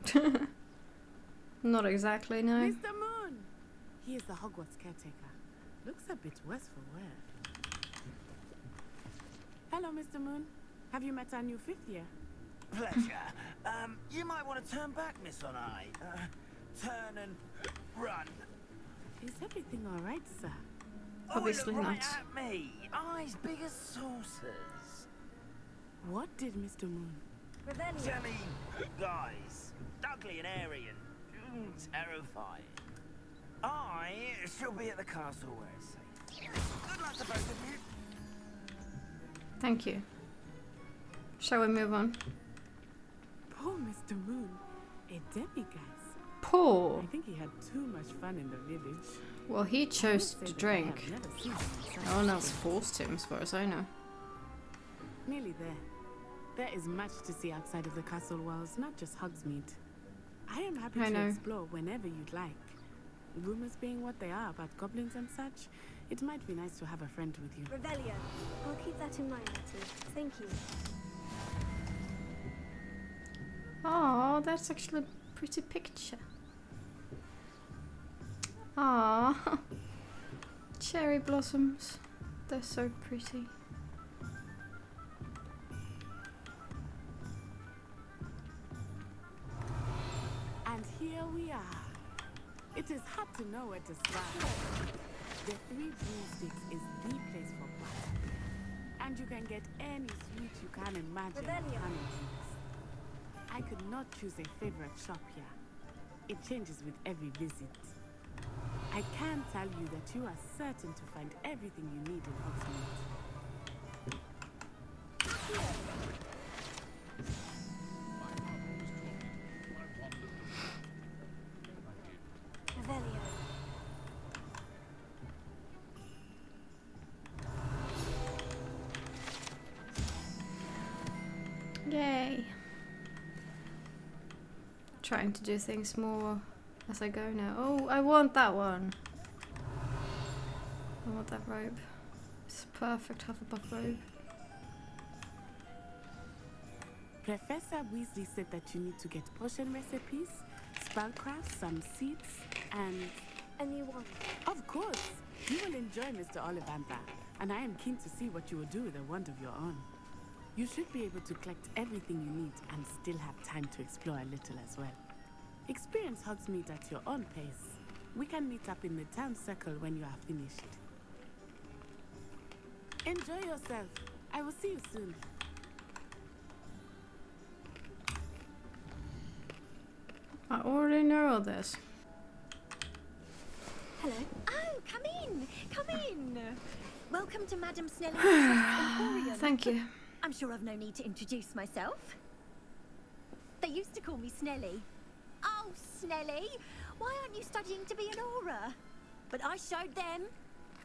too. Not exactly, no. Mr. Moon! He is the Hogwarts caretaker. Looks a bit worse for wear. Hello, Mr. Moon. Have you met our new fifth year? Pleasure. You might want to turn back, Miss On Eye. Turn and run. Is everything all right, sir? Obviously oh, look right not. at me. Eyes big as saucers. What did Mr. Moon? Rebellion. Jelly guys. Ugly and airy and terrifying. I shall be at the castle where it's safe. Good luck to both of you. Thank you. Shall we move on? Poor Mr. Moon. A demiguise. Poor. I think he had too much fun in the village. Well, he chose I would to say that I drink. have never seen him in No one such else forced him, as far as I know. Nearly there. There is much to see outside of the castle walls, not just Hogsmeade. I am happy I to know. explore whenever you'd like. Rumors being what they are about goblins and such, it might be nice to have a friend with you. Rebellion. I'll keep that in mind, Letty. Thank you. Oh, that's actually a pretty picture. Ah, cherry blossoms. They're so pretty. to know where to start. The Three Broomsticks is the place for butter. And you can get any sweet you can imagine. I could not choose a favorite shop here. It changes with every visit. I can tell you that you are certain to find everything you need in Hogsmeade. Yay. Trying to do things more as I go now. Oh, I want that one. I want that robe. It's a perfect Hufflepuff robe. Professor Weasley said that you need to get potion recipes, spellcraft, some seeds, and... A new one. Of course! You will enjoy Mr. Ollivander, and I am keen to see what you will do with a wand of your own. You should be able to collect everything you need and still have time to explore a little as well. Experience Hogsmeade at your own pace. We can meet up in the town circle when you are finished. Enjoy yourself. I will see you soon. I already know all this. Hello. Oh, come in. Come in. Welcome to Madame Snelly's Emporium. Thank you. I'm sure I've no need to introduce myself. They used to call me Snelly. Oh, Snelly, why aren't you studying to be an aura? But I showed them.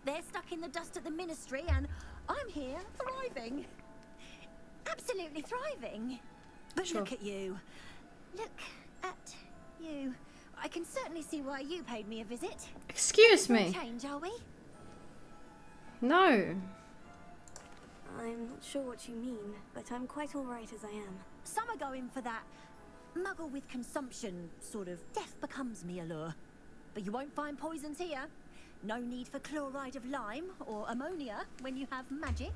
They're stuck in the dust at the Ministry, and I'm here thriving. Absolutely thriving. But Sure. look at you. Look at you. I can certainly see why you paid me a visit. Excuse No me. change, are we? No. I'm not sure what you mean, but I'm quite alright as I am. Some are going for that muggle with consumption, sort of death becomes me allure. But you won't find poisons here. No need for chloride of lime or ammonia when you have magic.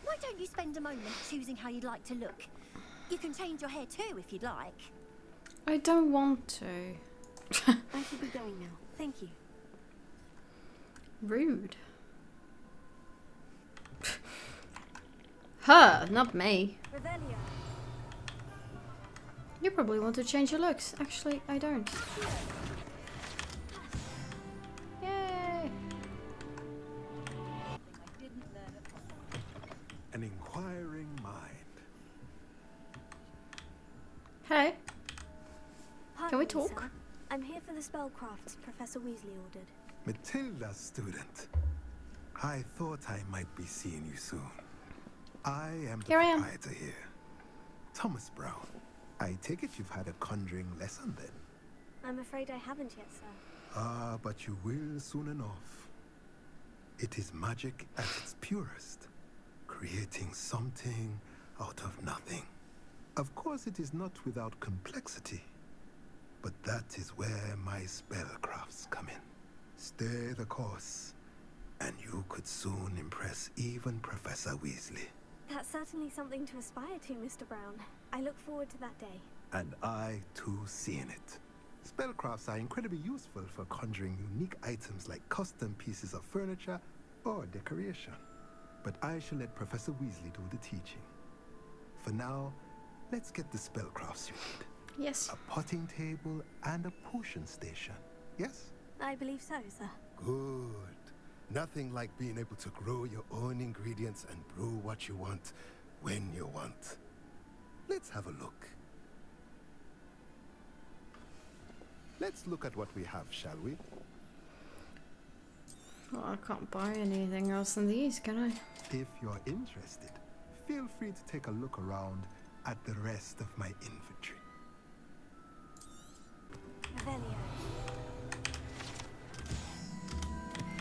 Why don't you spend a moment choosing how you'd like to look? You can change your hair too if you'd like. I don't want to. I should be going now. Thank you. Rude. Her, not me. Revelio. You probably want to change your looks. Actually, I don't. Yay! An inquiring mind. Hey. Can we Pardon me, talk? sir. I'm here for the spellcrafts Professor Weasley ordered. Matilda's student. I thought I might be seeing you soon. I am the proprietor here. Thomas Brown. I take it you've had a conjuring lesson then? I'm afraid I haven't yet, sir. Ah, but you will soon enough. It is magic at its purest, creating something out of nothing. Of course, it is not without complexity, but that is where my spellcrafts come in. Stay the course, and you could soon impress even Professor Weasley. That's certainly something to aspire to, Mr. Brown. I look forward to that day. And I, too, seeing it. Spellcrafts are incredibly useful for conjuring unique items like custom pieces of furniture or decoration. But I shall let Professor Weasley do the teaching. For now, let's get the spellcrafts you need. Yes. A potting table and a potion station. Yes? I believe so, sir. Good. Nothing like being able to grow your own ingredients and brew what you want when you want. Let's have a look. Let's look at what we have, shall we? Well, I can't buy anything else than these, can I? If you're interested, feel free to take a look around at the rest of my inventory. Revelio.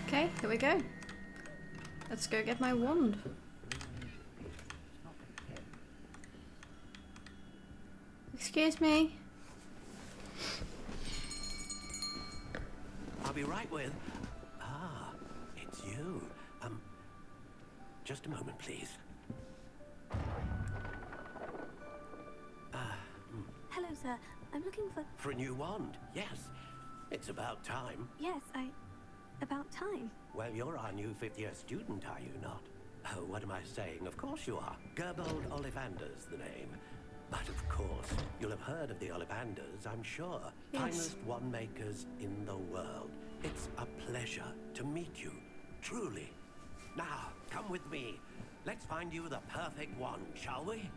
Okay, here we go. Let's go get my wand. Excuse me. I'll be right with... Ah, it's you. Just a moment, please. Hello, sir. I'm looking for... For a new wand, yes. It's about time. Yes, about time. Well, you're our new 5th-year student, are you not? Oh, what am I saying? Of course you are. Gerbold Ollivander's the name. But of course, you'll have heard of the Ollivanders, I'm sure. Yes. Finest wand makers in the world. It's a pleasure to meet you, truly. Now, come with me. Let's find you the perfect wand, shall we?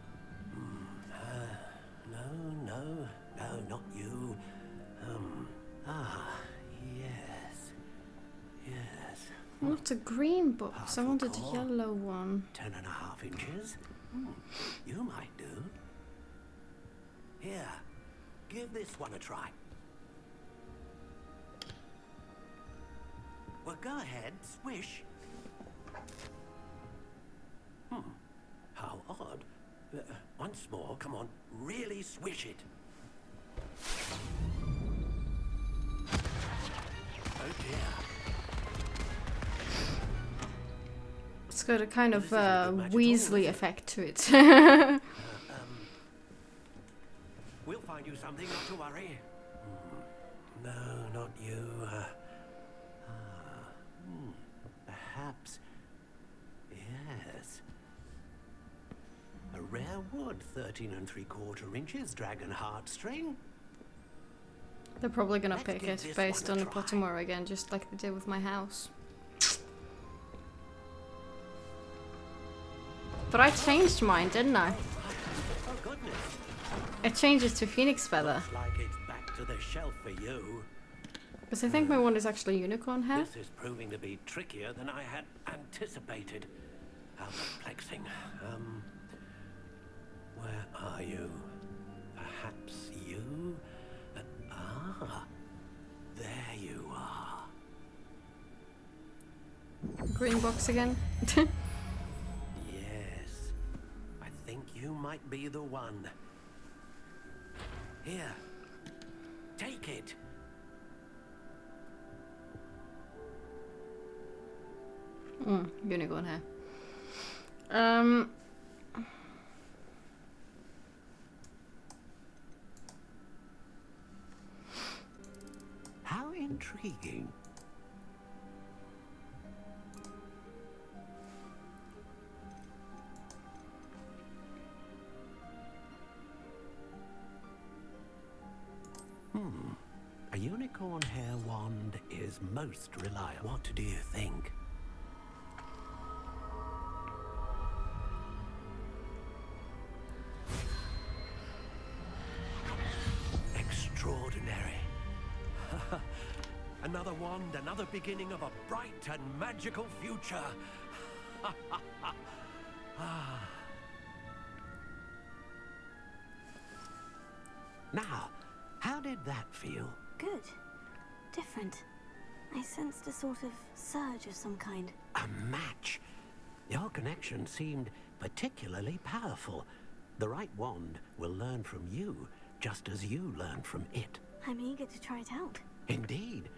No, not you. Yes. Not a green box. I wanted a yellow one. 10.5 inches. You might do. Here, give this one a try. Well, go ahead, swish. How odd. Once more, come on, really swish it. Oh dear. It's got a kind of Weasley effect to it. We'll find you something, not to worry. No, not you. Perhaps. Yes. A rare wood, 13 3/4 inches, dragon heartstring. They're probably gonna pick it based on the Pottermore again, just like they did with my house. But I changed mine, didn't I? Oh goodness. I changed it to Phoenix Feather. Looks like it's back to the shelf for you. Because I think my one is actually unicorn hair. This is proving to be trickier than I had anticipated. How perplexing. Where are you? Perhaps you? There you are. Green box again. Yes. I think you might be the one. Here. Take it. Unicorn hair. How intriguing. A unicorn hair wand is most reliable. What do you think? Extraordinary. Another wand, another beginning of a bright and magical future. Now, how did that feel? Good. Different. I sensed a sort of surge of some kind. A match. Your connection seemed particularly powerful. The right wand will learn from you, just as you learn from it. I'm eager to try it out. Indeed.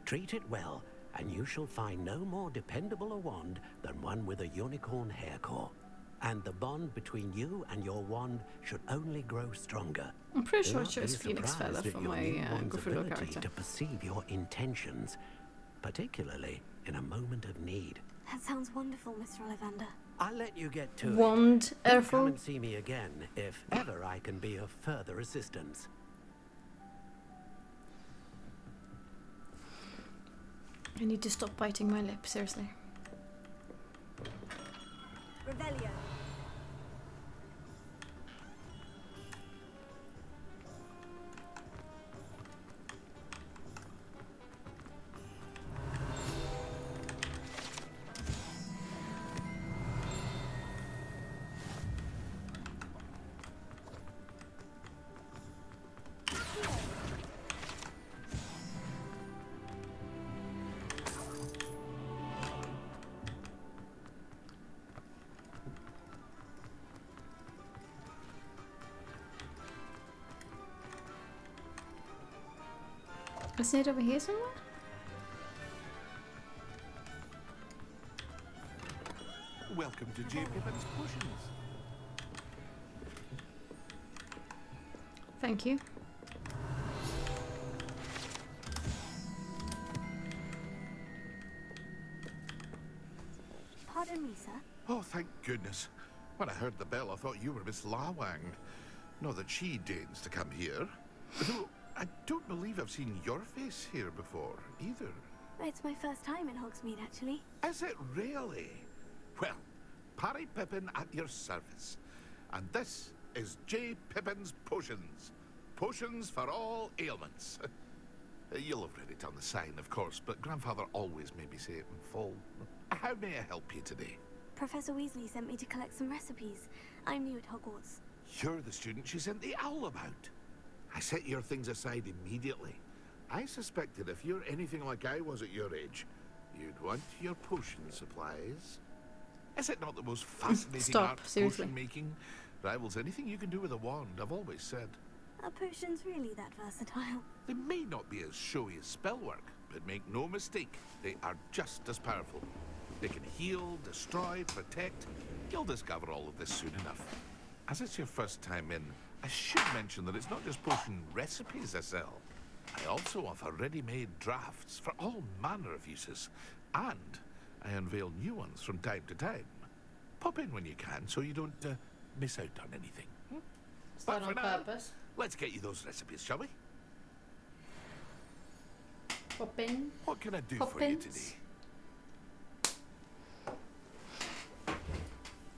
Treat it well, and you shall find no more dependable a wand than one with a unicorn hair core. And the bond between you and your wand should only grow stronger. I'm pretty sure I Do not chose be Phoenix surprised Feather at for your my new wand's Gryffindor ability character. to perceive your intentions, particularly in a moment of need. That sounds wonderful, Mr. Ollivander. I'll let you get to Wand, it. Come Erful. and see me again if ever I can be of further assistance. I need to stop biting my lip, seriously. Revelio. Isn't it over here somewhere? Welcome to J. Pippin's Potions. Thank you. Pardon me, sir. Oh, thank goodness. When I heard the bell, I thought you were Miss Lawang. Not that she deigns to come here. Though I don't believe I've seen your face here before, either. It's my first time in Hogsmeade, actually. Is it really? Well, Parry Pippin at your service. And this is J. Pippin's Potions. Potions for all ailments. You'll have read it on the sign, of course, but Grandfather always made me say it in full. How may I help you today? Professor Weasley sent me to collect some recipes. I'm new at Hogwarts. You're the student she sent the owl about. I set your things aside immediately. I suspected if you're anything like I was at your age, you'd want your potion supplies. Is it not the most fascinating art, potion making? Rivals anything you can do with a wand, I've always said. Are potions really that versatile? They may not be as showy as spellwork, but make no mistake, they are just as powerful. They can heal, destroy, protect. You'll discover all of this soon enough. As it's your first time in, I should mention that it's not just potion recipes I sell. I also offer ready-made drafts for all manner of uses. And I unveil new ones from time to time. Pop in when you can so you don't miss out on anything. Is that on purpose? Let's get you those recipes, shall we? Pop in. What can I do for you today?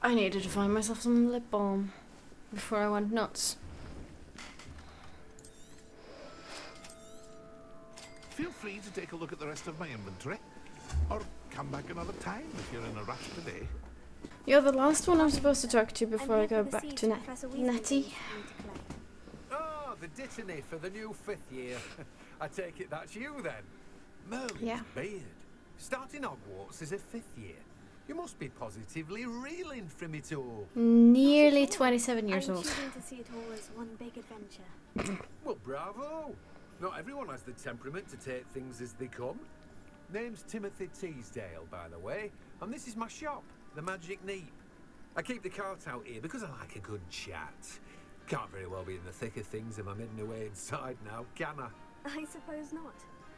I needed to find myself some lip balm before I went nuts. Feel free to take a look at the rest of my inventory. Or come back another time if you're in a rush today. You're the last one I'm supposed to talk to before I go back to Nettie. Oh, the dittany for the new 5th year. I take it that's you then. Merlin's beard. Starting Hogwarts as a 5th year. You must be positively reeling from it all. Nearly 27 years old. I'm choosing to see it all as one big adventure. Well, bravo. Not everyone has the temperament to take things as they come. Name's Timothy Teasdale, by the way, and this is my shop, the Magic Neep. I keep the cart out here because I like a good chat. Can't very well be in the thick of things if I'm hidden away inside now, can I? I suppose not.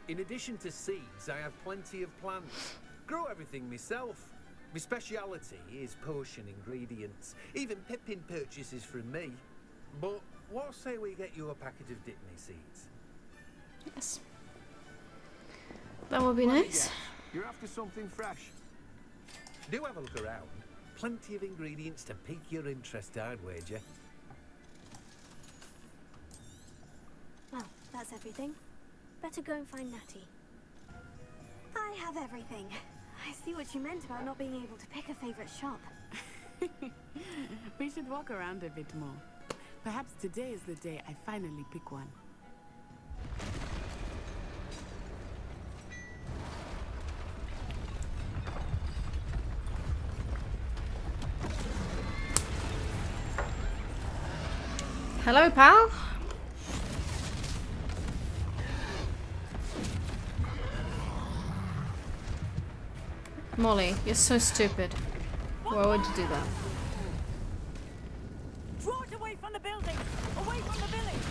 In addition to seeds, I have plenty of plants. Grow everything myself. My speciality is potion ingredients. Even Pippin purchases from me. But what say we get you a packet of Dittany seeds? Yes. That would be nice. You're after something fresh. Do have a look around. Plenty of ingredients to pique your interest, I'd wager. Well, that's everything. Better go and find Natty. I have everything. I see what you meant about not being able to pick a favorite shop. We should walk around a bit more. Perhaps today is the day I finally pick one. Hello, pal. Molly, you're so stupid. Why would you do that? Draw it away from the building! Away from the village!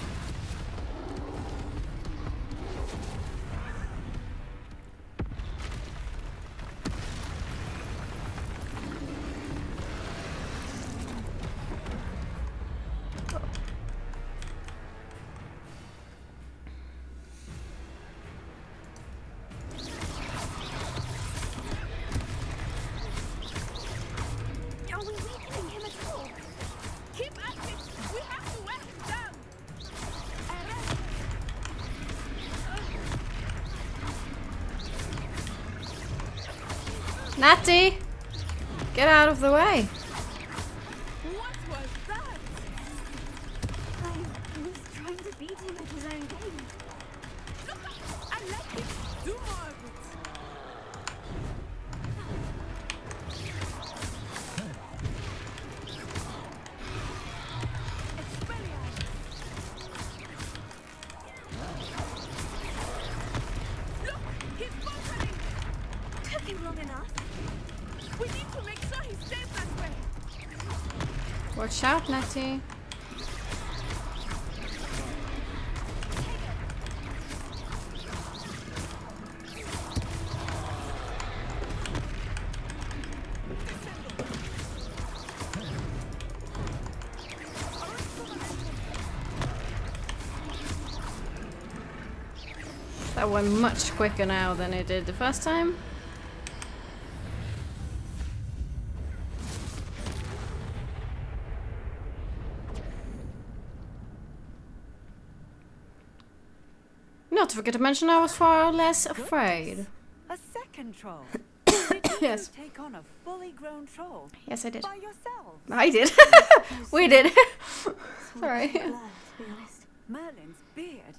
Natty! Get out of the way! What was that? I was trying to beat him at his own game. Look, I like it. Do more of it. Look, he's buffering. Took him long enough. We need to make sure he stays that way. Watch out, Natty. That went much quicker now than it did the first time. Not to forget to mention, I was far less afraid. A second troll. Did you Yes. take on a fully grown troll? Yes, I did. By yourself? I did. We did. Sorry. Merlin's beard.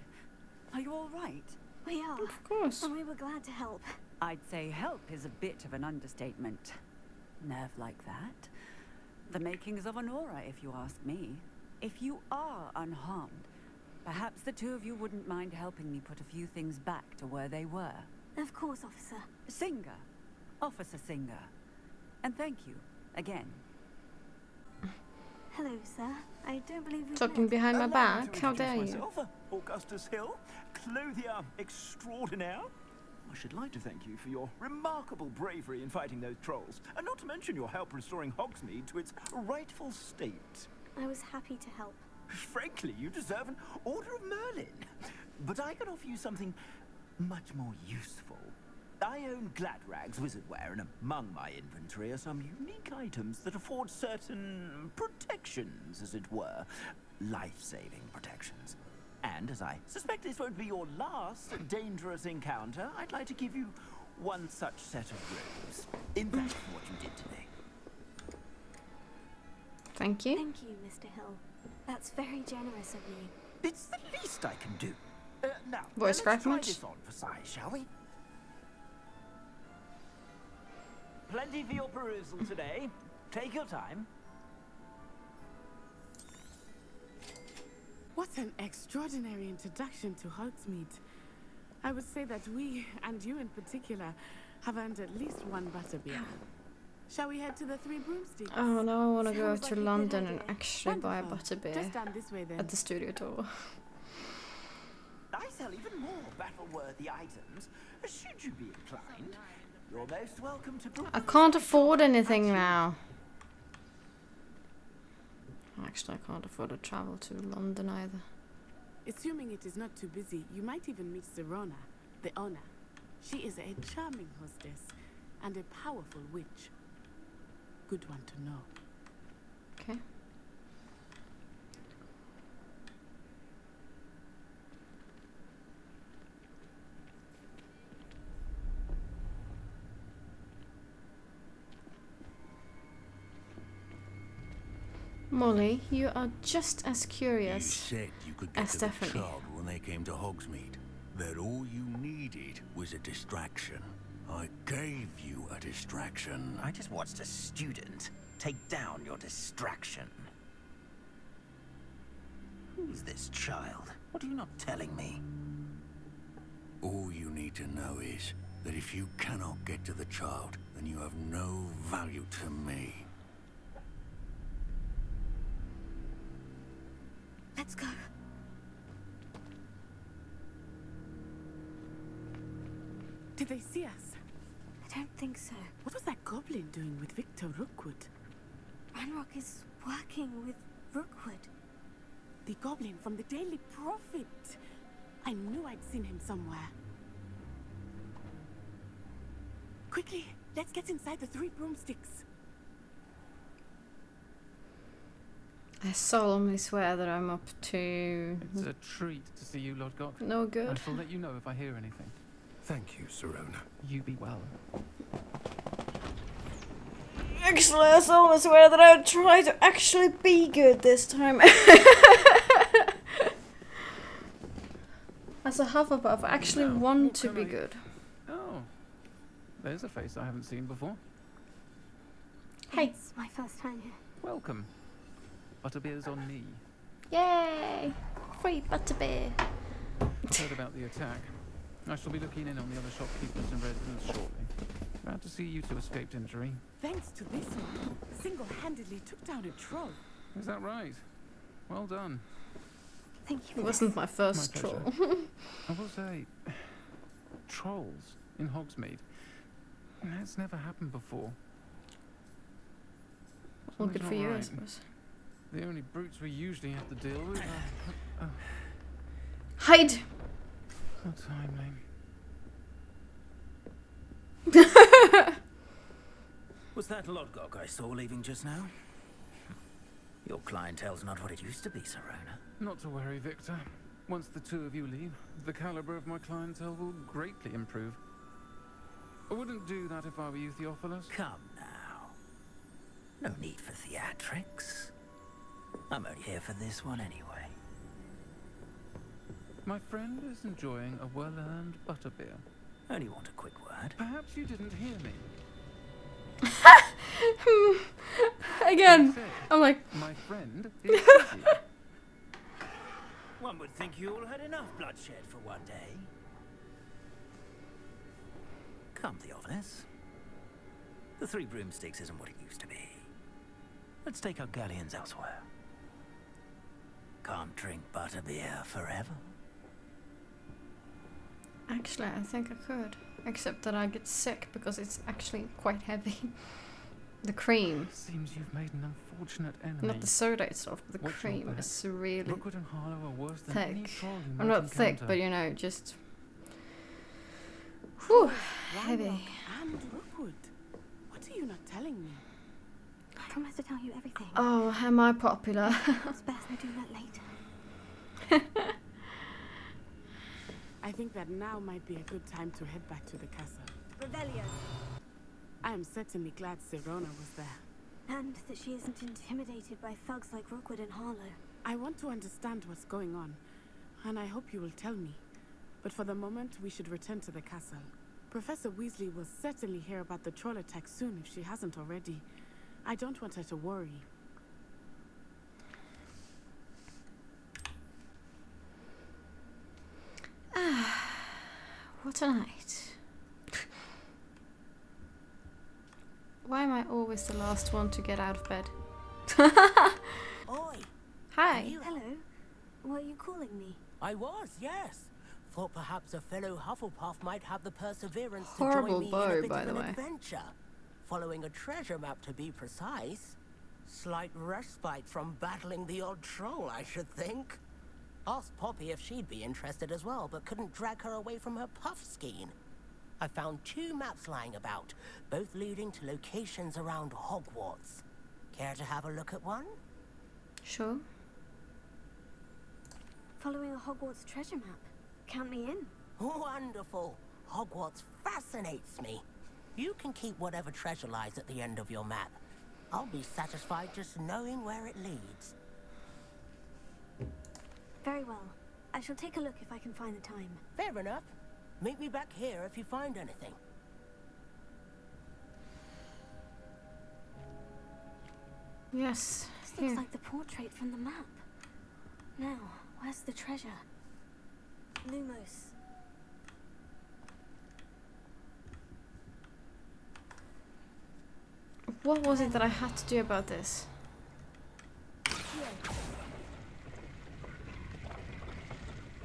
Are you all right? We are. Of course. And we were glad to help. I'd say help is a bit of an understatement. Nerve like that. The makings of an aura, if you ask me. If you are unharmed, perhaps the two of you wouldn't mind helping me put a few things back to where they were. Of course, officer. Singer. Officer Singer. And thank you, again. Hello, sir. I don't believe we've Talking met. behind my Allow me back. to How introduce dare you? myself, Augustus Hill, clothier extraordinaire. I should like to thank you for your remarkable bravery in fighting those trolls, and not to mention your help restoring Hogsmeade to its rightful state. I was happy to help. Frankly, you deserve an Order of Merlin. But I can offer you something much more useful. I own Gladrag's wizardware, and among my inventory are some unique items that afford certain protections, as it were. Life-saving protections. And as I suspect this won't be your last dangerous encounter, I'd like to give you one such set of robes. In fact, for what you did today. Thank you. Thank you, Mr. Hill. That's very generous of you. It's the least I can do. Now, Voice let's crack try much? this on for size, shall we? Plenty for your perusal today. Take your time. What an extraordinary introduction to Hogsmeade. I would say that we, and you in particular, have earned at least one butterbeer. Shall we head to the Three Broomsticks? Oh, now I want to go Sounds to like a good London idea. and actually buy a Wonderful. butterbeer Just down this way then. at the studio tour. I sell even more battle-worthy items, should you be inclined. You're most welcome to... I can't afford anything now. Actually, I can't afford to travel to London either. Assuming it is not too busy, you might even meet Serona, the owner. She is a charming hostess and a powerful witch. Good one to know. Okay. Molly, you are just as curious You said you could get as to the Stephanie. child when they came to Hogsmeade. That all you needed was a distraction. I gave you a distraction. I just watched a student take down your distraction. Who's this child? What are you not telling me? All you need to know is that if you cannot get to the child, then you have no value to me. Let's go. Did they see us? I don't think so. What was that goblin doing with Victor Rookwood? Ranrock is working with Rookwood. The goblin from the Daily Prophet. I knew I'd seen him somewhere. Quickly, let's get inside the Three Broomsticks. I solemnly swear that I'm up to It's a treat to see you, Lord Gok. no good. I shall let you know if I hear anything. Thank you, Serona. You be well. Actually, I solemnly swear that I'll try to actually be good this time. As a Hufflepuff, I actually Now, want what to can be I- good. Oh, there's a face I haven't seen before. Hey. It's my first time here. Welcome. Butterbeer's on me. Yay! Free butterbeer. Heard about the attack. I shall be looking in on the other shopkeepers and residents shortly. Glad to see you two escaped injury. Thanks to this one, single-handedly took down a troll. Is that right? Well done. Thank you. It wasn't my first My pleasure. troll. I will say, trolls in Hogsmeade. That's never happened before. Well, good Something's for not you, I right. suppose. The only brutes we usually have to deal with are... Hide! How timely. Was that Lodgok I saw leaving just now? Your clientele's not what it used to be, Serona. Not to worry, Victor. Once the two of you leave, the caliber of my clientele will greatly improve. I wouldn't do that if I were you, Theophilus. Come now. No need for theatrics. I'm only here for this one anyway. My friend is enjoying a well-earned butterbeer. Only want a quick word. Perhaps you didn't hear me. Again, I'm like... My friend is busy. One would think you all had enough bloodshed for one day. Come, Theophilus. The Three Broomsticks isn't what it used to be. Let's take our galleons elsewhere. Can't drink butterbeer forever. Actually, I think I could. Except that I get sick because it's actually quite heavy. The cream. Seems you've made an unfortunate enemy. Not the soda itself, but the Watch your cream back. is really Rookwood and Harlow are worse than any thick. troll you Well, might not thick, encounter. but you know, just... Whew, heavy. Ranrock and Rookwood. What are you not telling me? I promise to tell you everything. Oh, am I popular? It's best I do that later. I think that now might be a good time to head back to the castle. Revelio. I am certainly glad Serona was there. And that she isn't intimidated by thugs like Rookwood and Harlow. I want to understand what's going on, and I hope you will tell me. But for the moment, we should return to the castle. Professor Weasley will certainly hear about the troll attack soon if she hasn't already. I don't want her to worry. What a night. Why am I always the last one to get out of bed? Oi! Hi. Hello. Were you calling me? I was, yes. Thought perhaps a fellow Hufflepuff might have the perseverance Horrible to join me bow, in a bit by of the an way. adventure. Following a treasure map to be precise. Slight respite from battling the odd troll, I should think. Asked Poppy if she'd be interested as well, but couldn't drag her away from her puff skein. I found 2 maps lying about, both leading to locations around Hogwarts. Care to have a look at one? Sure. Following a Hogwarts treasure map. Count me in. Wonderful. Hogwarts fascinates me. You can keep whatever treasure lies at the end of your map. I'll be satisfied just knowing where it leads. Very well. I shall take a look if I can find the time. Fair enough. Meet me back here if you find anything. Yes. This looks like the portrait from the map. Now, where's the treasure? Lumos. What was it that I had to do about this?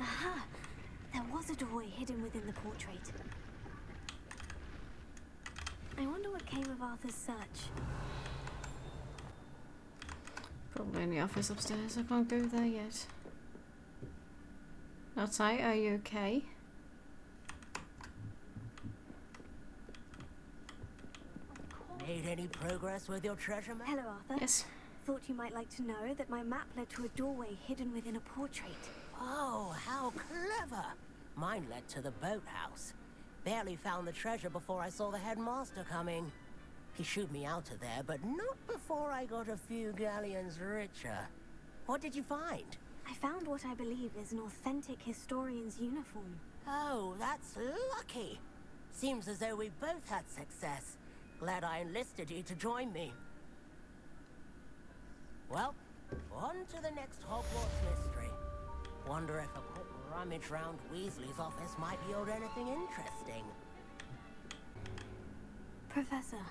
Aha! There was a doorway hidden within the portrait. I wonder what came of Arthur's search. Probably in the office upstairs. I can't go there yet. Outside, are you okay? Made any progress with your treasure map? Hello, Arthur. Yes. Thought you might like to know that my map led to a doorway hidden within a portrait. Oh, how clever! Mine led to the boathouse. Barely found the treasure before I saw the headmaster coming. He shooed me out of there, but not before I got a few galleons richer. What did you find? I found what I believe is an authentic historian's uniform. Oh, that's lucky. Seems as though we both had success. Glad I enlisted you to join me. Well, on to the next Hogwarts mystery. Wonder if a quick rummage round Weasley's office might yield anything interesting. Professor,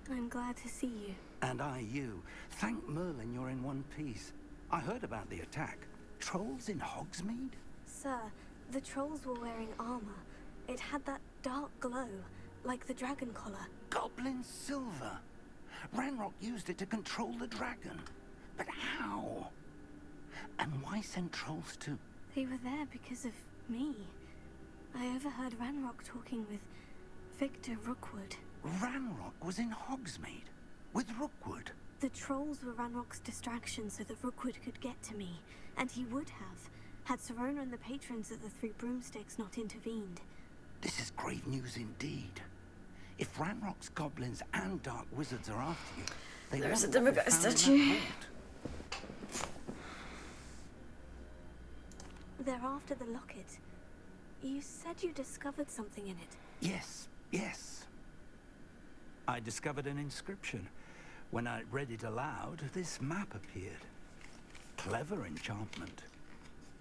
I'm glad to see you. And I you. Thank Merlin you're in one piece. I heard about the attack. Trolls in Hogsmeade? Sir, the trolls were wearing armor. It had that dark glow, like the dragon collar. Goblin silver. Ranrock used it to control the dragon. But how? And why send trolls too? They were there because of me. I overheard Ranrock talking with Victor Rookwood. Ranrock was in Hogsmeade with Rookwood. The trolls were Ranrock's distraction so that Rookwood could get to me, and he would have, had Serona and the patrons of the Three Broomsticks not intervened. This is grave news indeed. If Ranrock's goblins and dark wizards are after you, they There's a want what they Demogorgon found in statue. that vault. They're after the locket. You said you discovered something in it. Yes, yes. I discovered an inscription. When I read it aloud, this map appeared. Clever enchantment.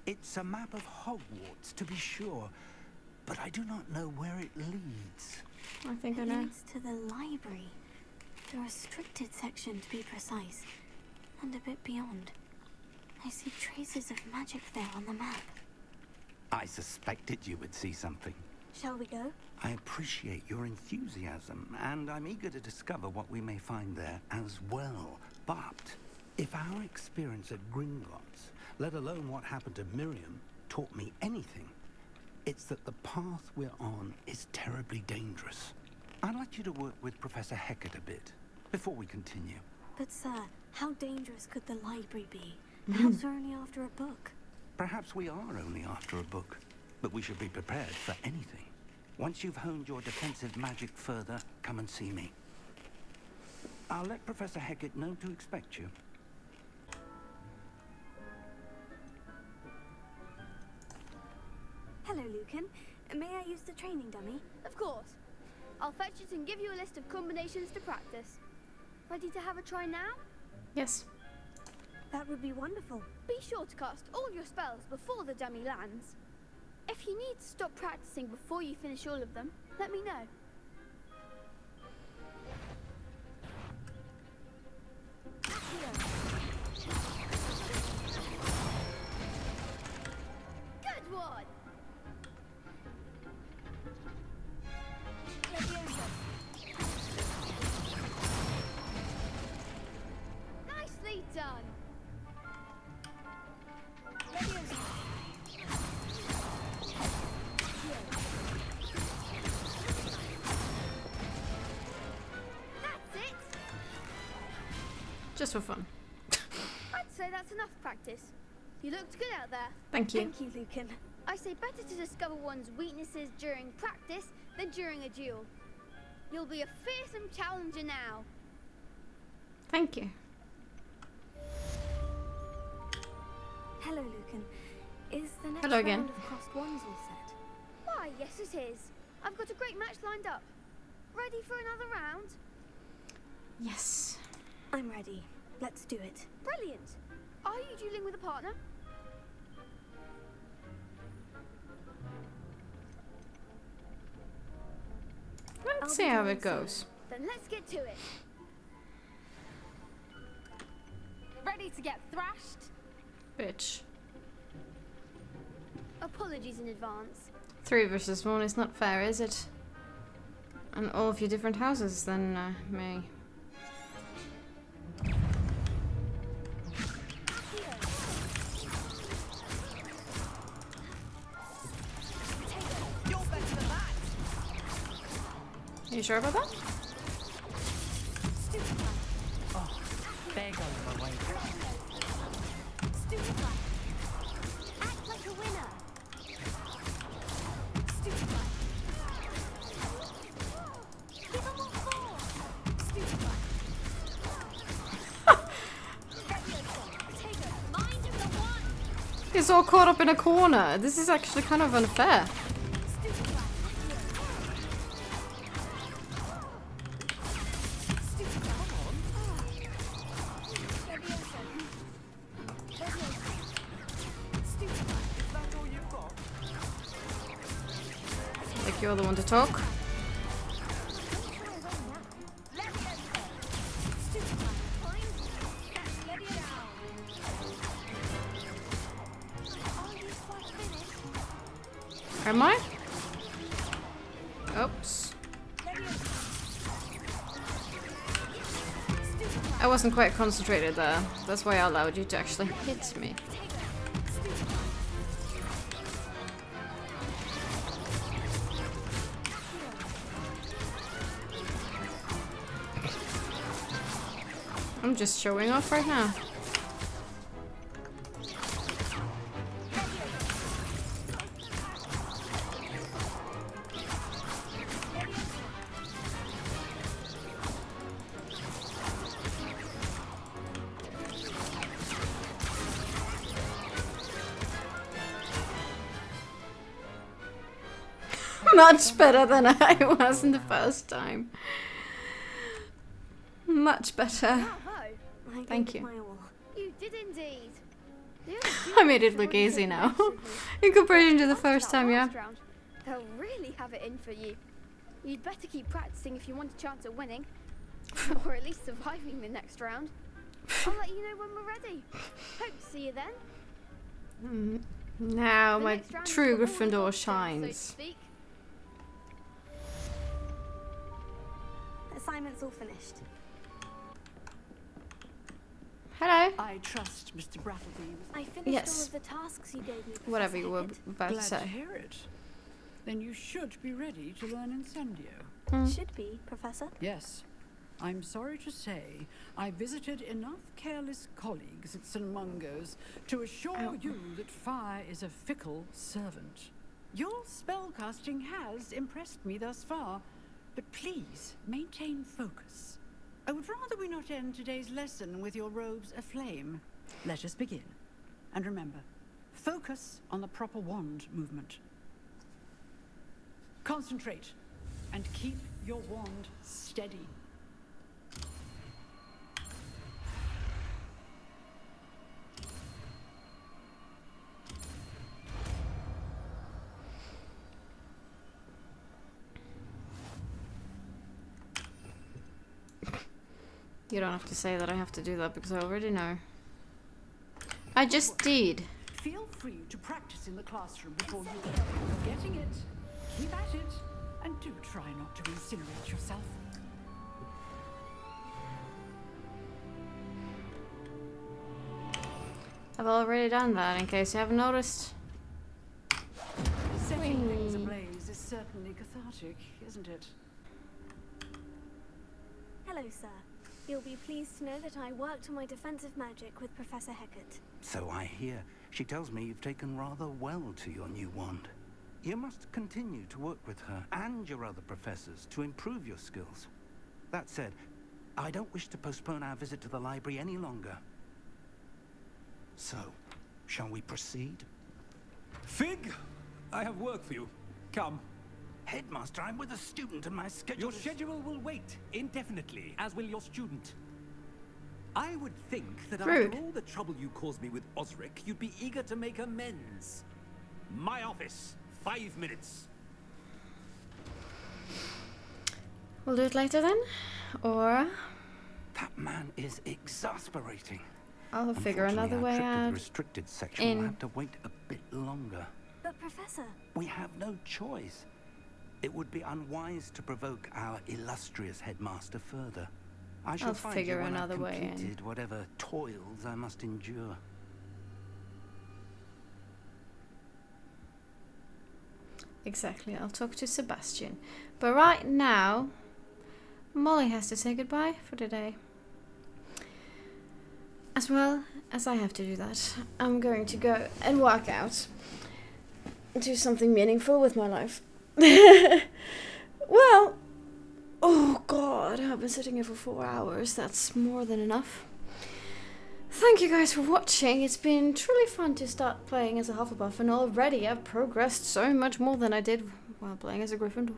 It's a map of Hogwarts, to be sure, but I do not know where it leads. I think I It know. leads to the library. The restricted section, to be precise. And a bit beyond. I see traces of magic there on the map. I suspected you would see something. Shall we go? I appreciate your enthusiasm, and I'm eager to discover what we may find there as well. But if our experience at Gringotts, let alone what happened to Miriam, taught me anything, it's that the path we're on is terribly dangerous. I'd like you to work with Professor Hecat a bit before we continue. But sir, how dangerous could the library be? Perhaps we're only after a book. Perhaps we are only after a book, but we should be prepared for anything. Once you've honed your defensive magic further, come and see me. I'll let Professor Hecat know to expect you. Hello, Lucan. May I use the training dummy? Of course. I'll fetch it and give you a list of combinations to practice. Ready to have a try now? Yes. That would be wonderful. Be sure to cast all your spells before the dummy lands. If you need to stop practicing before you finish all of them, let me know. Good one! Nicely done! That's it! Just for fun. I'd say that's enough practice. You looked good out there. Thank you. Thank you, Lucan. I say better to discover one's weaknesses during practice than during a duel. You'll be a fearsome challenger now. Thank you. Hello, Lucan. Is the next Hello again. round of crossed wands all set? Why, yes it is. I've got a great match lined up. Ready for another round? Yes. I'm ready. Let's do it. Brilliant. Are you dueling with a partner? Let's see how it goes. Then let's get to it. Ready to get thrashed? Bitch. Apologies in advance. 3 versus 1 is not fair, is it? And all of your different houses, then, me. You sure about that? Oh, there goes my way. Act like a winner. Give them what for. He's all caught up in a corner. This is actually kind of unfair. Like you're the one to talk. Am I? Oops. I wasn't quite concentrated there. That's why I allowed you to actually hit me. I'm just showing off right now. Much better than I was in the first time. Much better. Thank you. You did indeed. I made it look easy now. In comparison to the first time, yeah. They'll really have it in for you. You'd better keep practicing if you want a chance at winning. Or at least surviving the next round. I'll let you know when we're ready. Hope to see you then. Now my true Gryffindor shines. So to speak. Assignment's all finished. Hello. I trust Mr. Brattleby. I finished Yes. all of the tasks you gave me. Whatever you were about to Glad say. to hear it. Then you should be ready to learn Incendio. Should be, Professor. Yes. I'm sorry to say, I visited enough careless colleagues at St. Mungo's to assure you that fire is a fickle servant. Your spellcasting has impressed me thus far, but please maintain focus. I would rather we not end today's lesson with your robes aflame. Let us begin. And remember, focus on the proper wand movement. Concentrate and keep your wand steady. You don't have to say that I have to do that because I already know. I just did. Feel free to practice in the classroom before you go. You're getting it. Keep at it. And do try not to incinerate yourself. I've already done that in case you haven't noticed. Setting things ablaze is certainly cathartic, isn't it? Hello, sir. You'll be pleased to know that I worked on my defensive magic with Professor Hecat. So I hear. She tells me you've taken rather well to your new wand. You must continue to work with her and your other professors to improve your skills. That said, I don't wish to postpone our visit to the library any longer. So, shall we proceed? Fig, I have work for you. Come. Headmaster, I'm with a student and my schedule Your schedule will wait indefinitely, as will your student. I would think that Rude. after all the trouble you caused me with Osric, you'd be eager to make amends. My office, 5 minutes. We'll do it later then, or That man is exasperating. I'll figure another way Unfortunately, our trip to the out. restricted section will have to wait a bit longer. But, Professor... We have no choice. It would be unwise to provoke our illustrious headmaster further. I shall I'll find figure you when I've another way in. completed whatever toils I must endure. Exactly, I'll talk to Sebastian. But right now, Molly has to say goodbye for the day. As well as I have to do that, I'm going to go and work out. Do something meaningful with my life. Well, oh god, I've been sitting here for 4 hours. That's more than enough. Thank you guys for watching. It's been truly fun to start playing as a Hufflepuff, and already I've progressed so much more than I did while playing as a Gryffindor.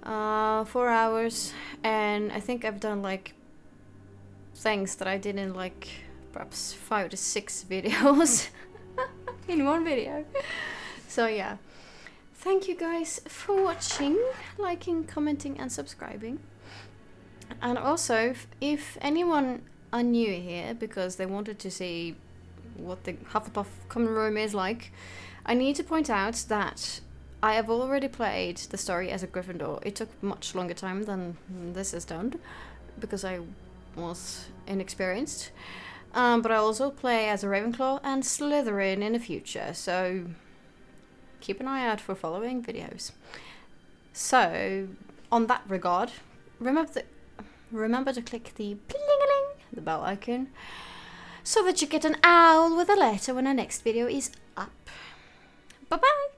4 hours, and I think I've done like things that I did in like perhaps 5 to 6 videos in one video. So yeah, thank you guys for watching, liking, commenting and subscribing. And also, if anyone are new here because they wanted to see what the Hufflepuff common room is like, I need to point out that I have already played the story as a Gryffindor. It took much longer time than this has done because I was inexperienced. But I also play as a Ravenclaw and Slytherin in the future, so keep an eye out for following videos. So, on that regard, remember to click the bling-a-ling the bell icon, so that you get an owl with a letter when our next video is up. Bye bye!